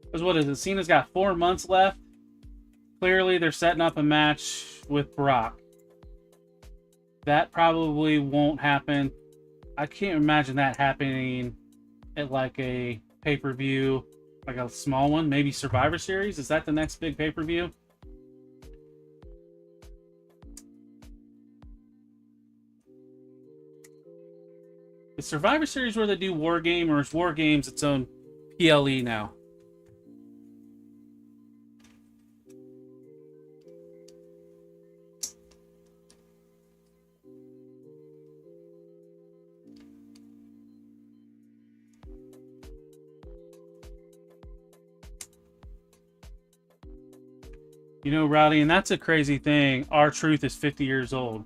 Because what is it? Cena's got 4 months left. Clearly, they're setting up a match with Brock. That probably won't happen. I can't imagine that happening at like a pay-per-view, like a small one. Maybe Survivor Series? Is that the next big pay-per-view? Is Survivor Series where they do War Game, or is War Games its own PLE now? You know, Rowdy, and that's a crazy thing. R-Truth is 50 years old.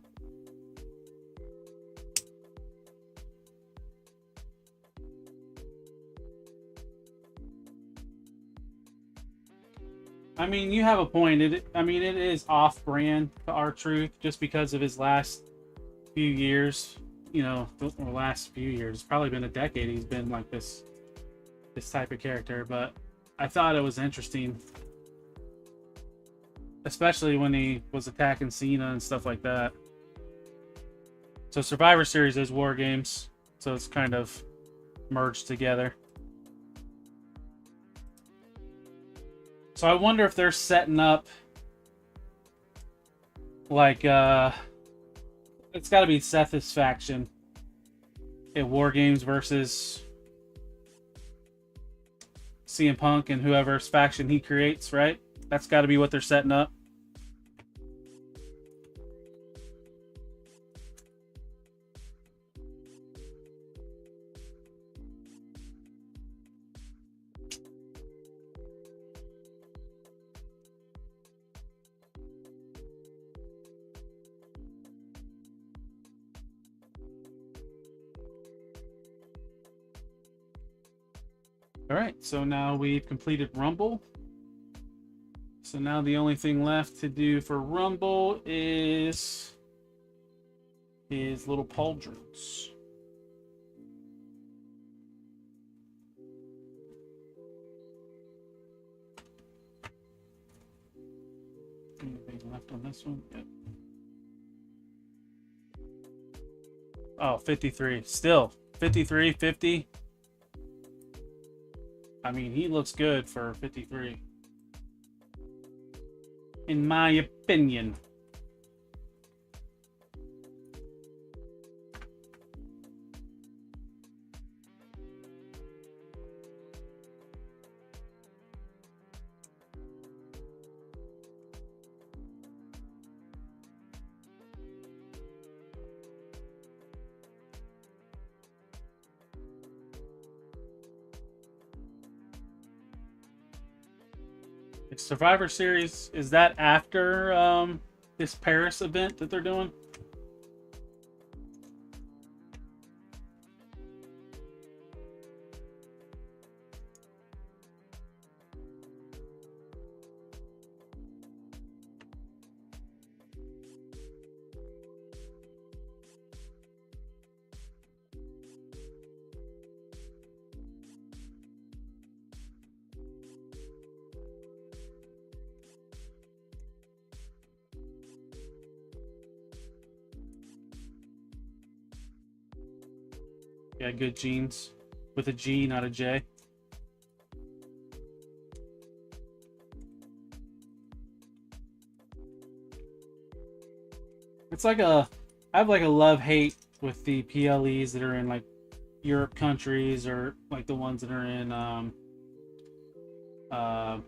I mean, you have a point. It is off-brand to R-Truth just because of his last few years. You know, the last few years. It's probably been a decade he's been like this type of character. But I thought it was interesting. Especially when he was attacking Cena and stuff like that. So Survivor Series is War Games. So it's kind of merged together. So I wonder if they're setting up like it's got to be Seth's faction at War Games versus CM Punk and whoever's faction he creates, right? That's got to be what they're setting up. All right, so now we've completed Rumble. So now the only thing left to do for Rumble is his little pauldrons. Anything left on this one? Yep. Oh, 53. Still, 53, 50. I mean, he looks good for 53. In my opinion. Survivor Series, is that after this Paris event that they're doing? Yeah, good genes. With a G, not a J. It's like I have like a love-hate with the PLEs that are in like Europe countries, or like the ones that are in uh,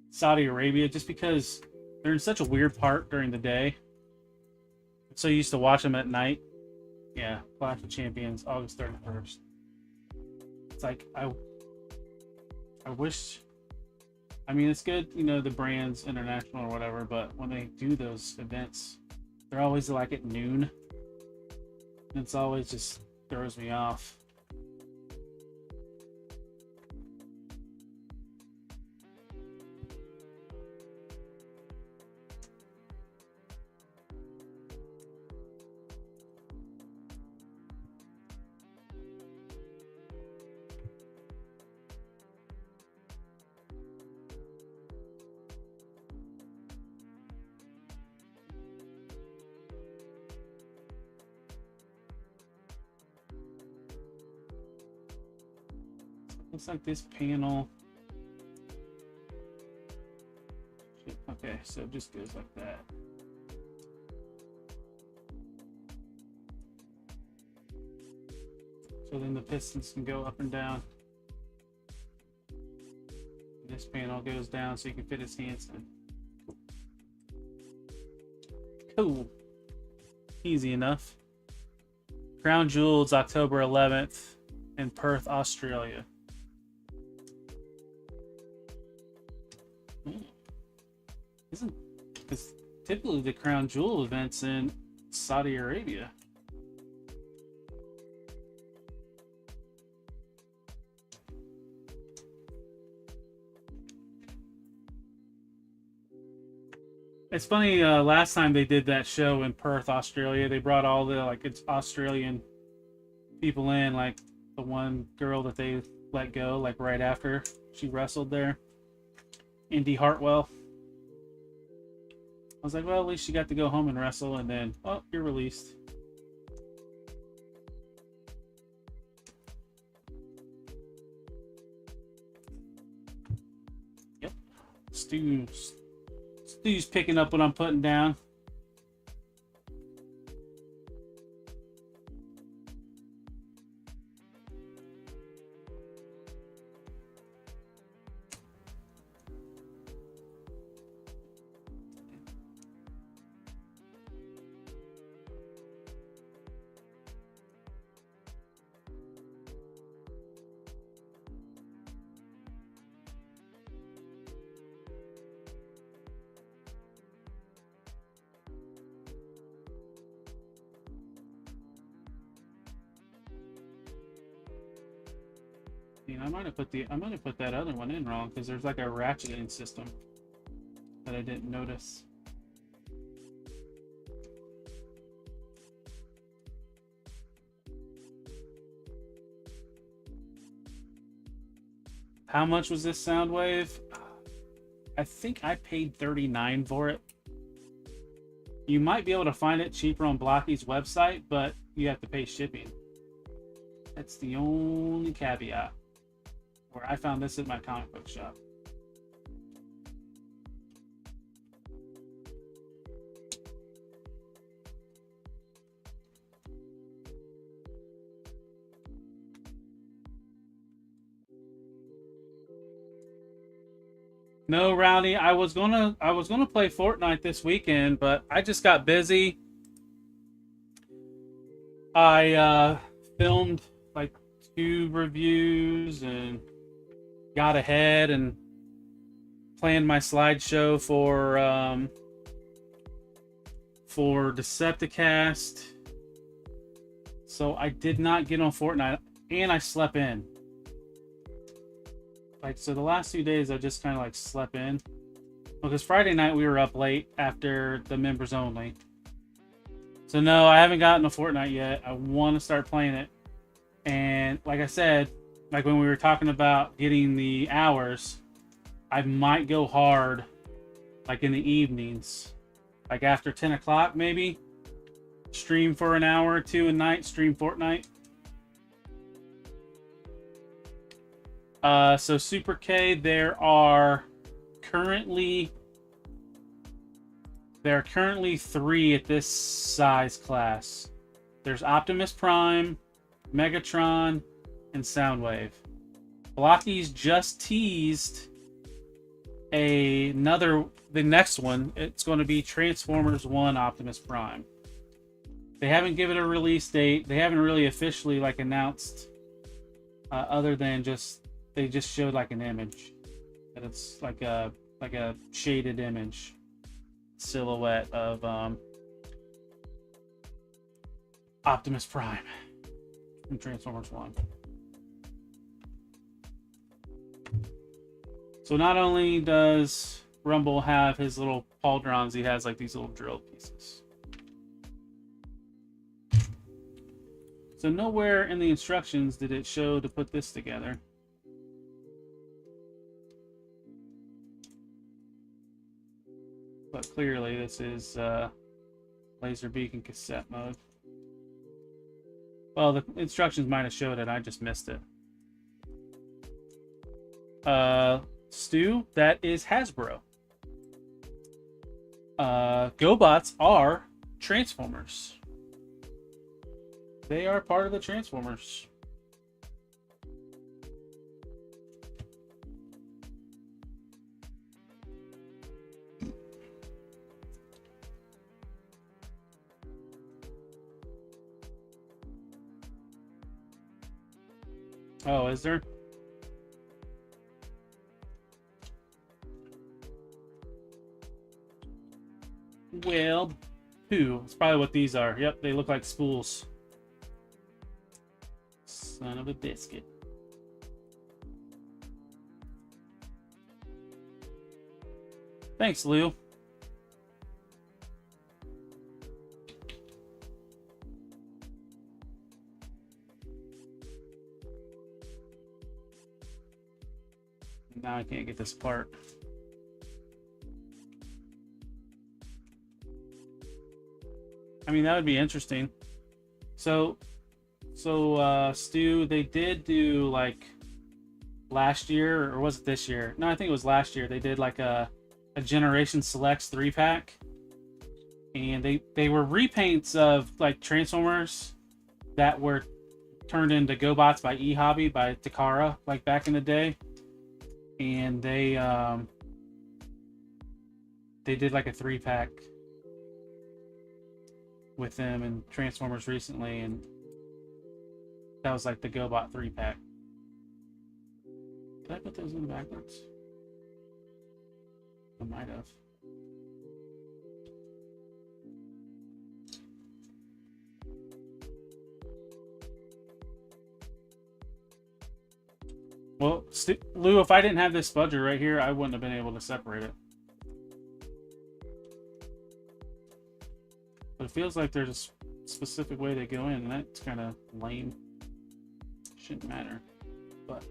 Saudi Arabia, just because they're in such a weird part during the day. I'm so used to watch them at night. Yeah, Clash of Champions, August 31st. It's like I wish. I mean, it's good, you know, the brand's international or whatever, but when they do those events, they're always like at noon. And it's always just throws me off. Looks like this panel. Okay, so it just goes like that. So then the pistons can go up and down. This panel goes down so you can fit his hands in. Cool. Easy enough. Crown Jewels, October 11th in Perth, Australia. Isn't, because typically the Crown Jewel events in Saudi Arabia. It's funny, last time they did that show in Perth, Australia, they brought all the like it's Australian people in, like the one girl that they let go like right after she wrestled there, Indy Hartwell. I was like, well, at least she got to go home and wrestle, and then, oh, you're released. Yep. Stu's picking up what I'm putting down. I might have put that other one in wrong, because there's like a ratcheting system that I didn't notice. How much was this Soundwave? I think I paid $39 for it. You might be able to find it cheaper on Blokees' website, but you have to pay shipping. That's the only caveat. Where I found this at my comic book shop. No, Rowdy, I was gonna play Fortnite this weekend, but I just got busy. I filmed like 2 reviews and got ahead and planned my slideshow for Decepticast. So I did not get on Fortnite, and I slept in. Like, so the last 2 days I just kind of like slept in. Because Friday night we were up late after the members only. So no, I haven't gotten a Fortnite yet. I want to start playing it. And like I said, like when we were talking about getting the hours, I might go hard like in the evenings, like after 10 o'clock maybe, stream for an hour or 2 a night, stream Fortnite. So Super K, there There are currently 3 at this size class. There's Optimus Prime, Megatron, and Soundwave. Blokees just teased the next one. It's going to be Transformers 1 Optimus Prime. They haven't given a release date. They haven't really officially like announced, other than they just showed like an image, that it's like a shaded image silhouette of Optimus Prime from Transformers 1. So not only does Rumble have his little pauldrons, he has like these little drill pieces. So nowhere in the instructions did it show to put this together. But clearly this is laser beacon cassette mode. Well, the instructions might have showed it, I just missed it. Stu, that is Hasbro. GoBots are Transformers. They are part of the Transformers. Oh, is there? Well, who? It's probably what these are. Yep, they look like spools. Son of a biscuit. Thanks, Lou. Now I can't get this apart. I mean, that would be interesting. So Stu, they did do like last year, or was it this year? No, I think it was last year. They did like a Generation Selects 3-pack, and they were repaints of like Transformers that were turned into GoBots by eHobby by Takara, like back in the day, and they did like a 3-pack with them and Transformers recently, and that was like the GoBot 3-pack. Did I put those in backwards? I might have. Well, Lou, if I didn't have this spudger right here, I wouldn't have been able to separate it. But it feels like there's a specific way they go in, and that's kind of lame. Shouldn't matter. But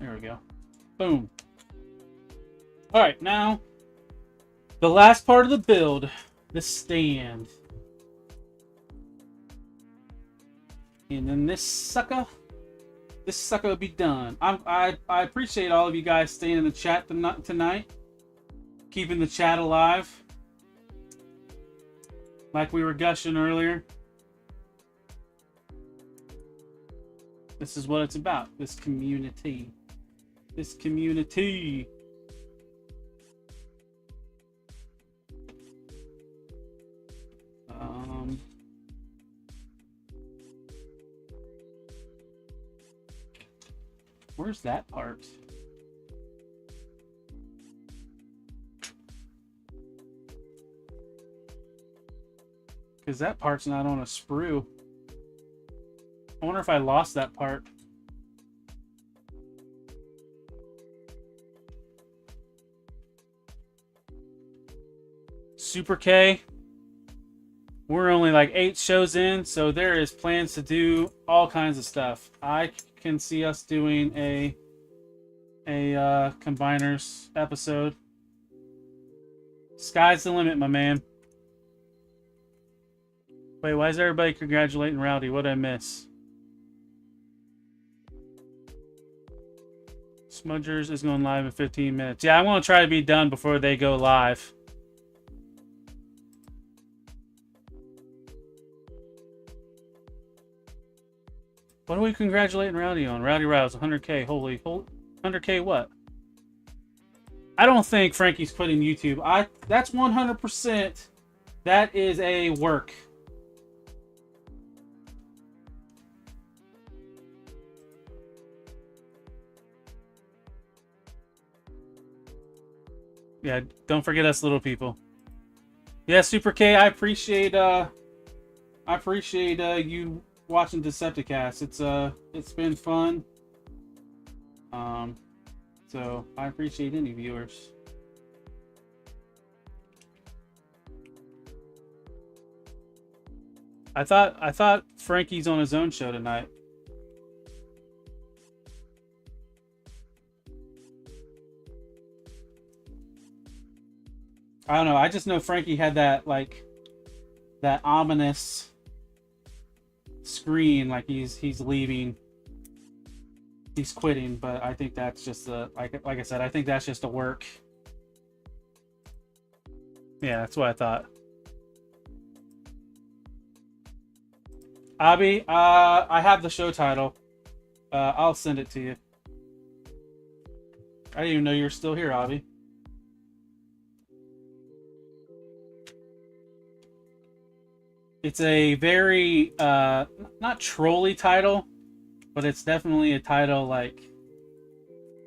there we go. Boom. Alright, now the last part of the build, the stand. And then this sucker will be done. I appreciate all of you guys staying in the chat tonight, keeping the chat alive, like we were gushing earlier. This is what it's about. This community. This community. Where's that part? Because that part's not on a sprue. I wonder if I lost that part. Super K. We're only like 8 shows in, so there is plans to do all kinds of stuff. I can see us doing a combiners episode. Sky's the limit, my man. Wait, why is everybody congratulating Rowdy? What did I miss? Smudgers is going live in 15 minutes. Yeah, I want to try to be done before they go live. What are we congratulating Rowdy on? Rowdy Rouse, 100K. Holy 100K what? I don't think Frankie's quitting YouTube. That's 100%. That is a work. Yeah, don't forget us little people. Yeah, Super K, I appreciate you watching Decepticast. It's been fun. So I appreciate any viewers. I thought Frankie's on his own show tonight. I don't know. I just know Frankie had that that ominous screen, like he's leaving, he's quitting. But I think that's just like I said, I think that's just a work. Yeah, that's what I thought. Abby, I have the show title. I'll send it to you. I didn't even know you were still here, Abby. It's a very not trolly title, but it's definitely a title like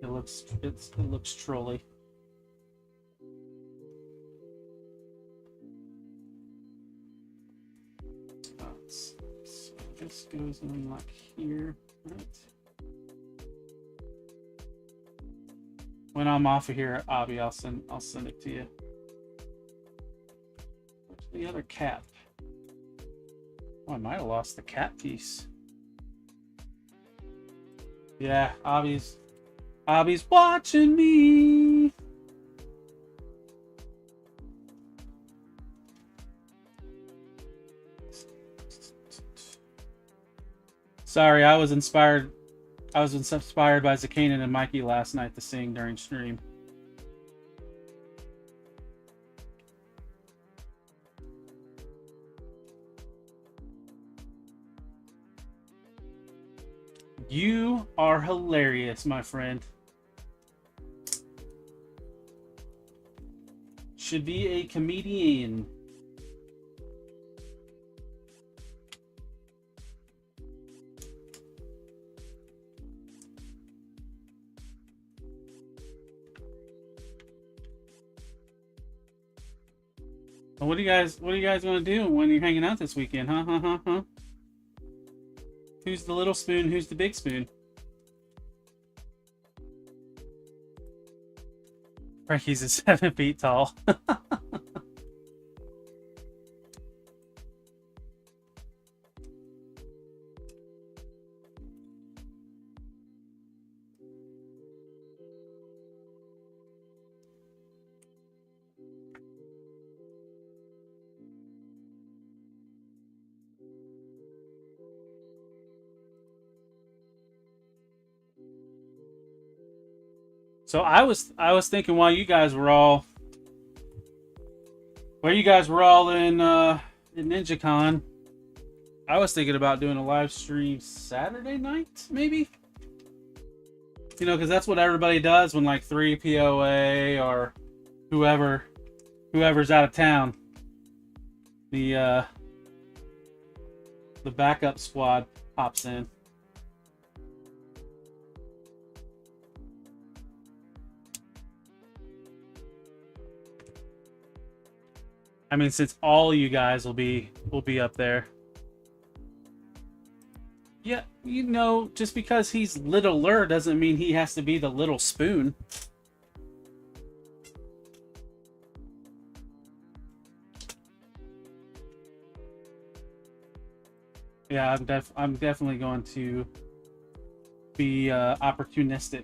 it looks trolly. So this goes in like here, right? When I'm off of here, Abby, I'll send it to you. Where's the other cap? Oh, I might have lost the cat piece. Yeah, Abby's watching me. Sorry, I was inspired by Zakanan and Mikey last night to sing during stream. You are hilarious, my friend. Should be a comedian. What are you guys gonna do when you're hanging out this weekend? Huh? Who's the little spoon? Who's the big spoon? Frankie's is 7 feet tall. So I was thinking while you guys were all in NinjaCon, I was thinking about doing a live stream Saturday night, maybe. You know, because that's what everybody does when like 3POA or whoever's out of town. The backup squad pops in. I mean, since all you guys will be up there. Yeah, you know, just because he's littler doesn't mean he has to be the little spoon. Yeah, I'm definitely going to be opportunistic.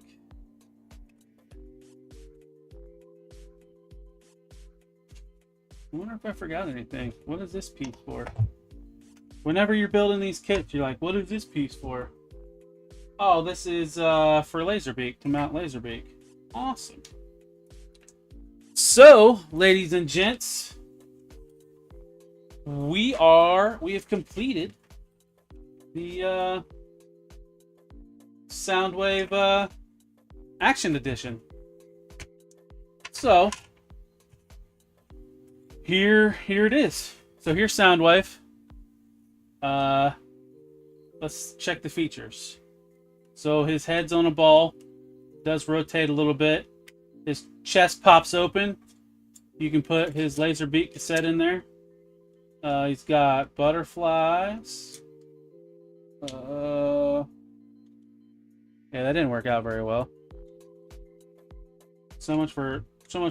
I wonder if I forgot anything. What is this piece for? Whenever you're building these kits, you're like, what is this piece for? Oh, this is for Laserbeak, to mount Laserbeak. Awesome. So, ladies and gents, we have completed the Soundwave Action Edition. So, here it is. So here's Soundwave. Let's check the features. So his head's on a ball, does rotate a little bit. His chest pops open. You can put his Laserbeak cassette in there. He's got butterflies. Yeah, that didn't work out very well. So much for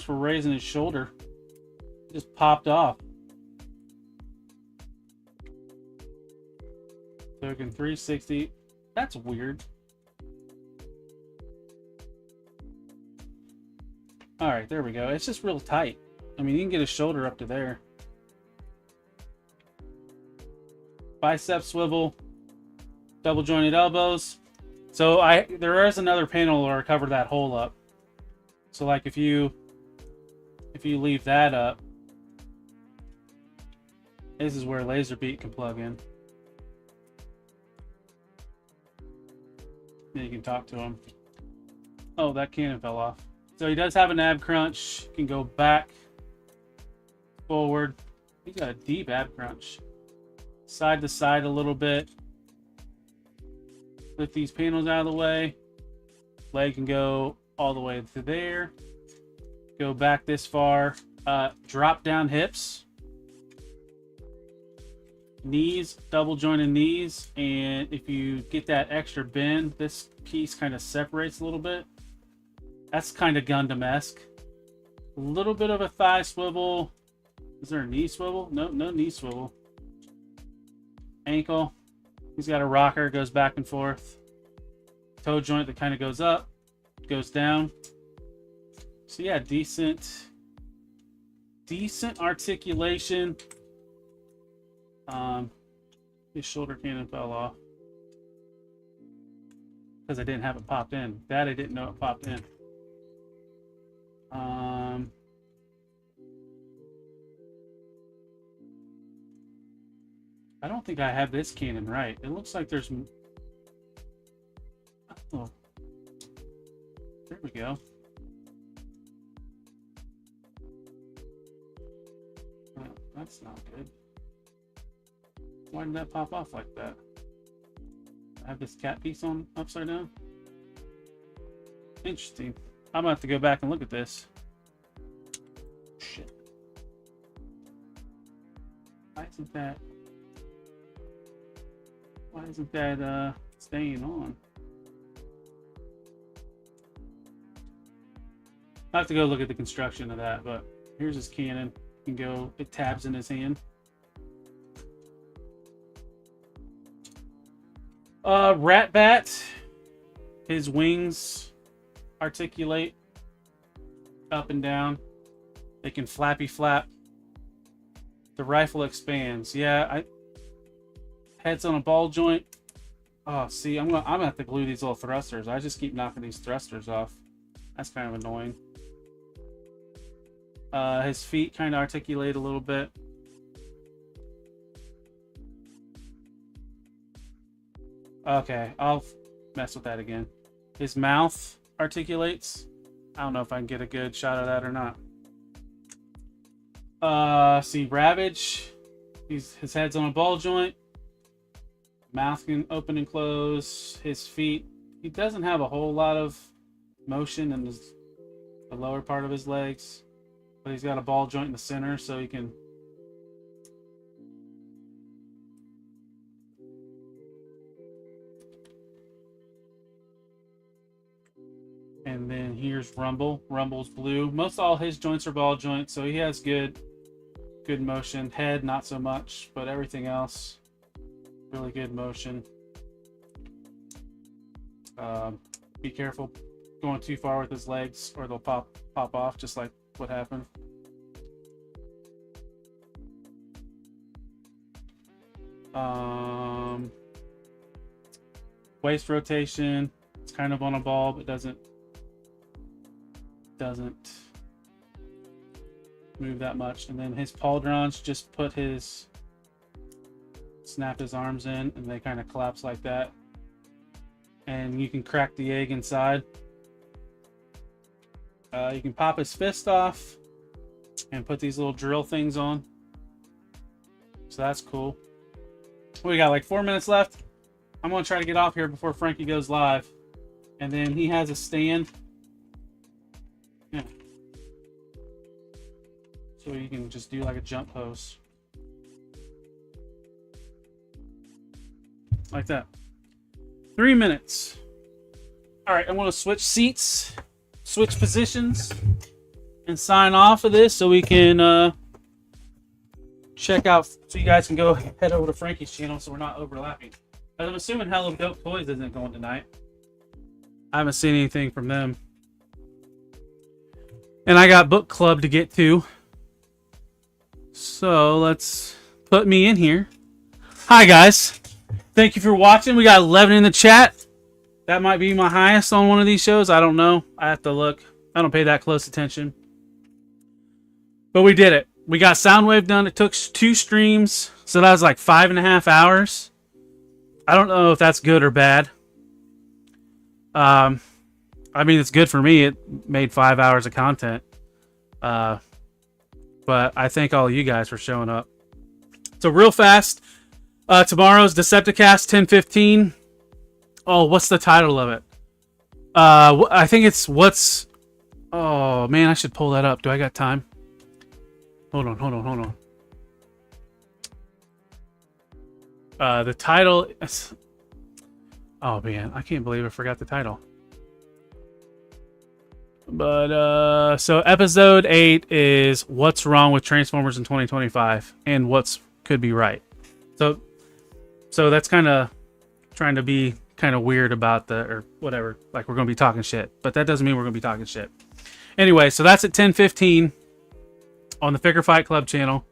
raising his shoulder. It just popped off. Token 360. That's weird. Alright, there we go. It's just real tight. I mean, you can get his shoulder up to there. Bicep swivel. Double jointed elbows. So there is another panel where I cover that hole up. So like if you leave that up, this is where Laserbeak can plug in. Then you can talk to him. Oh, that cannon fell off. So he does have an ab crunch. Can go back, forward. He's got a deep ab crunch. Side to side a little bit. Lift these panels out of the way. Leg can go all the way to there. Go back this far. Drop down hips. Knees, double jointed knees. And if you get that extra bend, this piece kind of separates a little bit. That's kind of Gundam-esque. A little bit of a thigh swivel. Is there a knee swivel? No knee swivel. Ankle. He's got a rocker, goes back and forth. Toe joint that kind of goes up, goes down. So yeah, decent articulation. His shoulder cannon fell off because I didn't have it popped in. That I didn't know it popped in. I don't think I have this cannon right. It looks like there's... Oh. There we go. Well, that's not good. Why did that pop off like that? I have this cat piece on upside down? Interesting. I'm gonna have to go back and look at this. Shit. Why isn't that staying on? I have to go look at the construction of that, but here's his cannon. You can go, it tabs in his hand. Ratbat, his wings articulate up and down. They can flappy flap. The rifle expands. Yeah, head's on a ball joint. Oh, see, I'm gonna have to glue these little thrusters. I just keep knocking these thrusters off. That's kind of annoying. His feet kind of articulate a little bit. Okay, I'll mess with that again. His mouth articulates. I don't know if I can get a good shot of that or not. See, Ravage. His head's on a ball joint. Mouth can open and close. His feet. He doesn't have a whole lot of motion in the lower part of his legs. But he's got a ball joint in the center, so he can... And then here's Rumble. Rumble's blue. Most all his joints are ball joints, so he has good motion. Head, not so much, but everything else, really good motion. Be careful going too far with his legs, or they'll pop off, just like what happened. Waist rotation. It's kind of on a ball, but doesn't move that much. And then his pauldrons, just snap his arms in, and they kind of collapse like that. And you can crack the egg inside. You can pop his fist off and put these little drill things on. So that's cool. We got like 4 minutes left. I'm going to try to get off here before Frankie goes live. And then he has a stand. Yeah. So you can just do like a jump pose. Like that. 3 minutes. All right, I'm going to switch seats, switch positions, and sign off of this so we can check out, so you guys can go head over to Frankie's channel so we're not overlapping. I'm assuming Hello Dope Toys isn't going tonight. I haven't seen anything from them. And I got book club to get to. So let's put me in here. Hi guys. Thank you for watching. We got 11 in the chat. That might be my highest on one of these shows. I don't know. I have to look. I don't pay that close attention. But we did it. We got Soundwave done. It took 2 streams. So that was like 5.5 hours. I don't know if that's good or bad. I mean, it's good for me. It made 5 hours of content. But I thank all of you guys for showing up. So real fast. Tomorrow's Decepticast 10:15. Oh, what's the title of it? I think it's what's... Oh, man, I should pull that up. Do I got time? Hold on. The title is... Oh, man, I can't believe I forgot the title. But, so episode 8 is What's Wrong with Transformers in 2025 and What's Could Be Right. So that's kind of trying to be kind of weird about or whatever, like we're going to be talking shit, but that doesn't mean we're going to be talking shit. Anyway, so that's at 10:15 on the Figure Fight Club channel.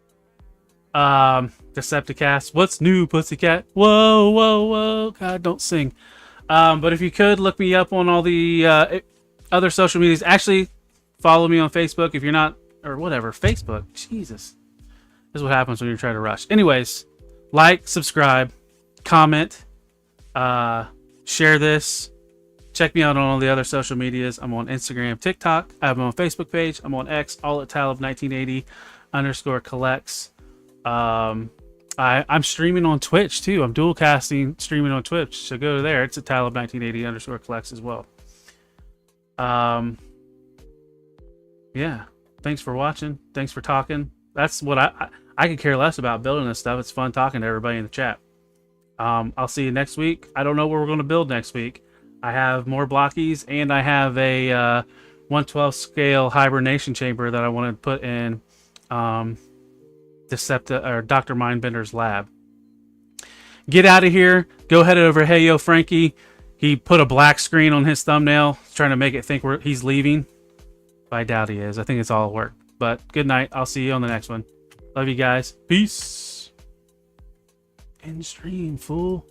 Decepticast. What's new, pussycat? Whoa, whoa, whoa. God, don't sing. But if you could, look me up on all the other social medias. Actually, follow me on Facebook if you're not, or whatever. Facebook. Jesus. This is what happens when you're trying to rush. Anyways, like, subscribe, comment, share this. Check me out on all the other social medias. I'm on Instagram, TikTok. I have my own Facebook page. I'm on X, all at Talib1980_collects. I'm streaming on Twitch too. I'm dual casting, streaming on Twitch. So go there. It's at Talib1980_collects as well. Yeah. Thanks for watching. Thanks for talking. That's what I could care less about building this stuff. It's fun talking to everybody in the chat. I'll see you next week. I don't know what we're going to build next week. I have more Blokees, and I have a 1/12 scale hibernation chamber that I want to put in Dr. Mindbender's lab. Get out of here. Go head over. Hey, yo, Frankie. He put a black screen on his thumbnail, trying to make it think he's leaving. But I doubt he is. I think it's all work. But good night. I'll see you on the next one. Love you guys. Peace. End stream, fool.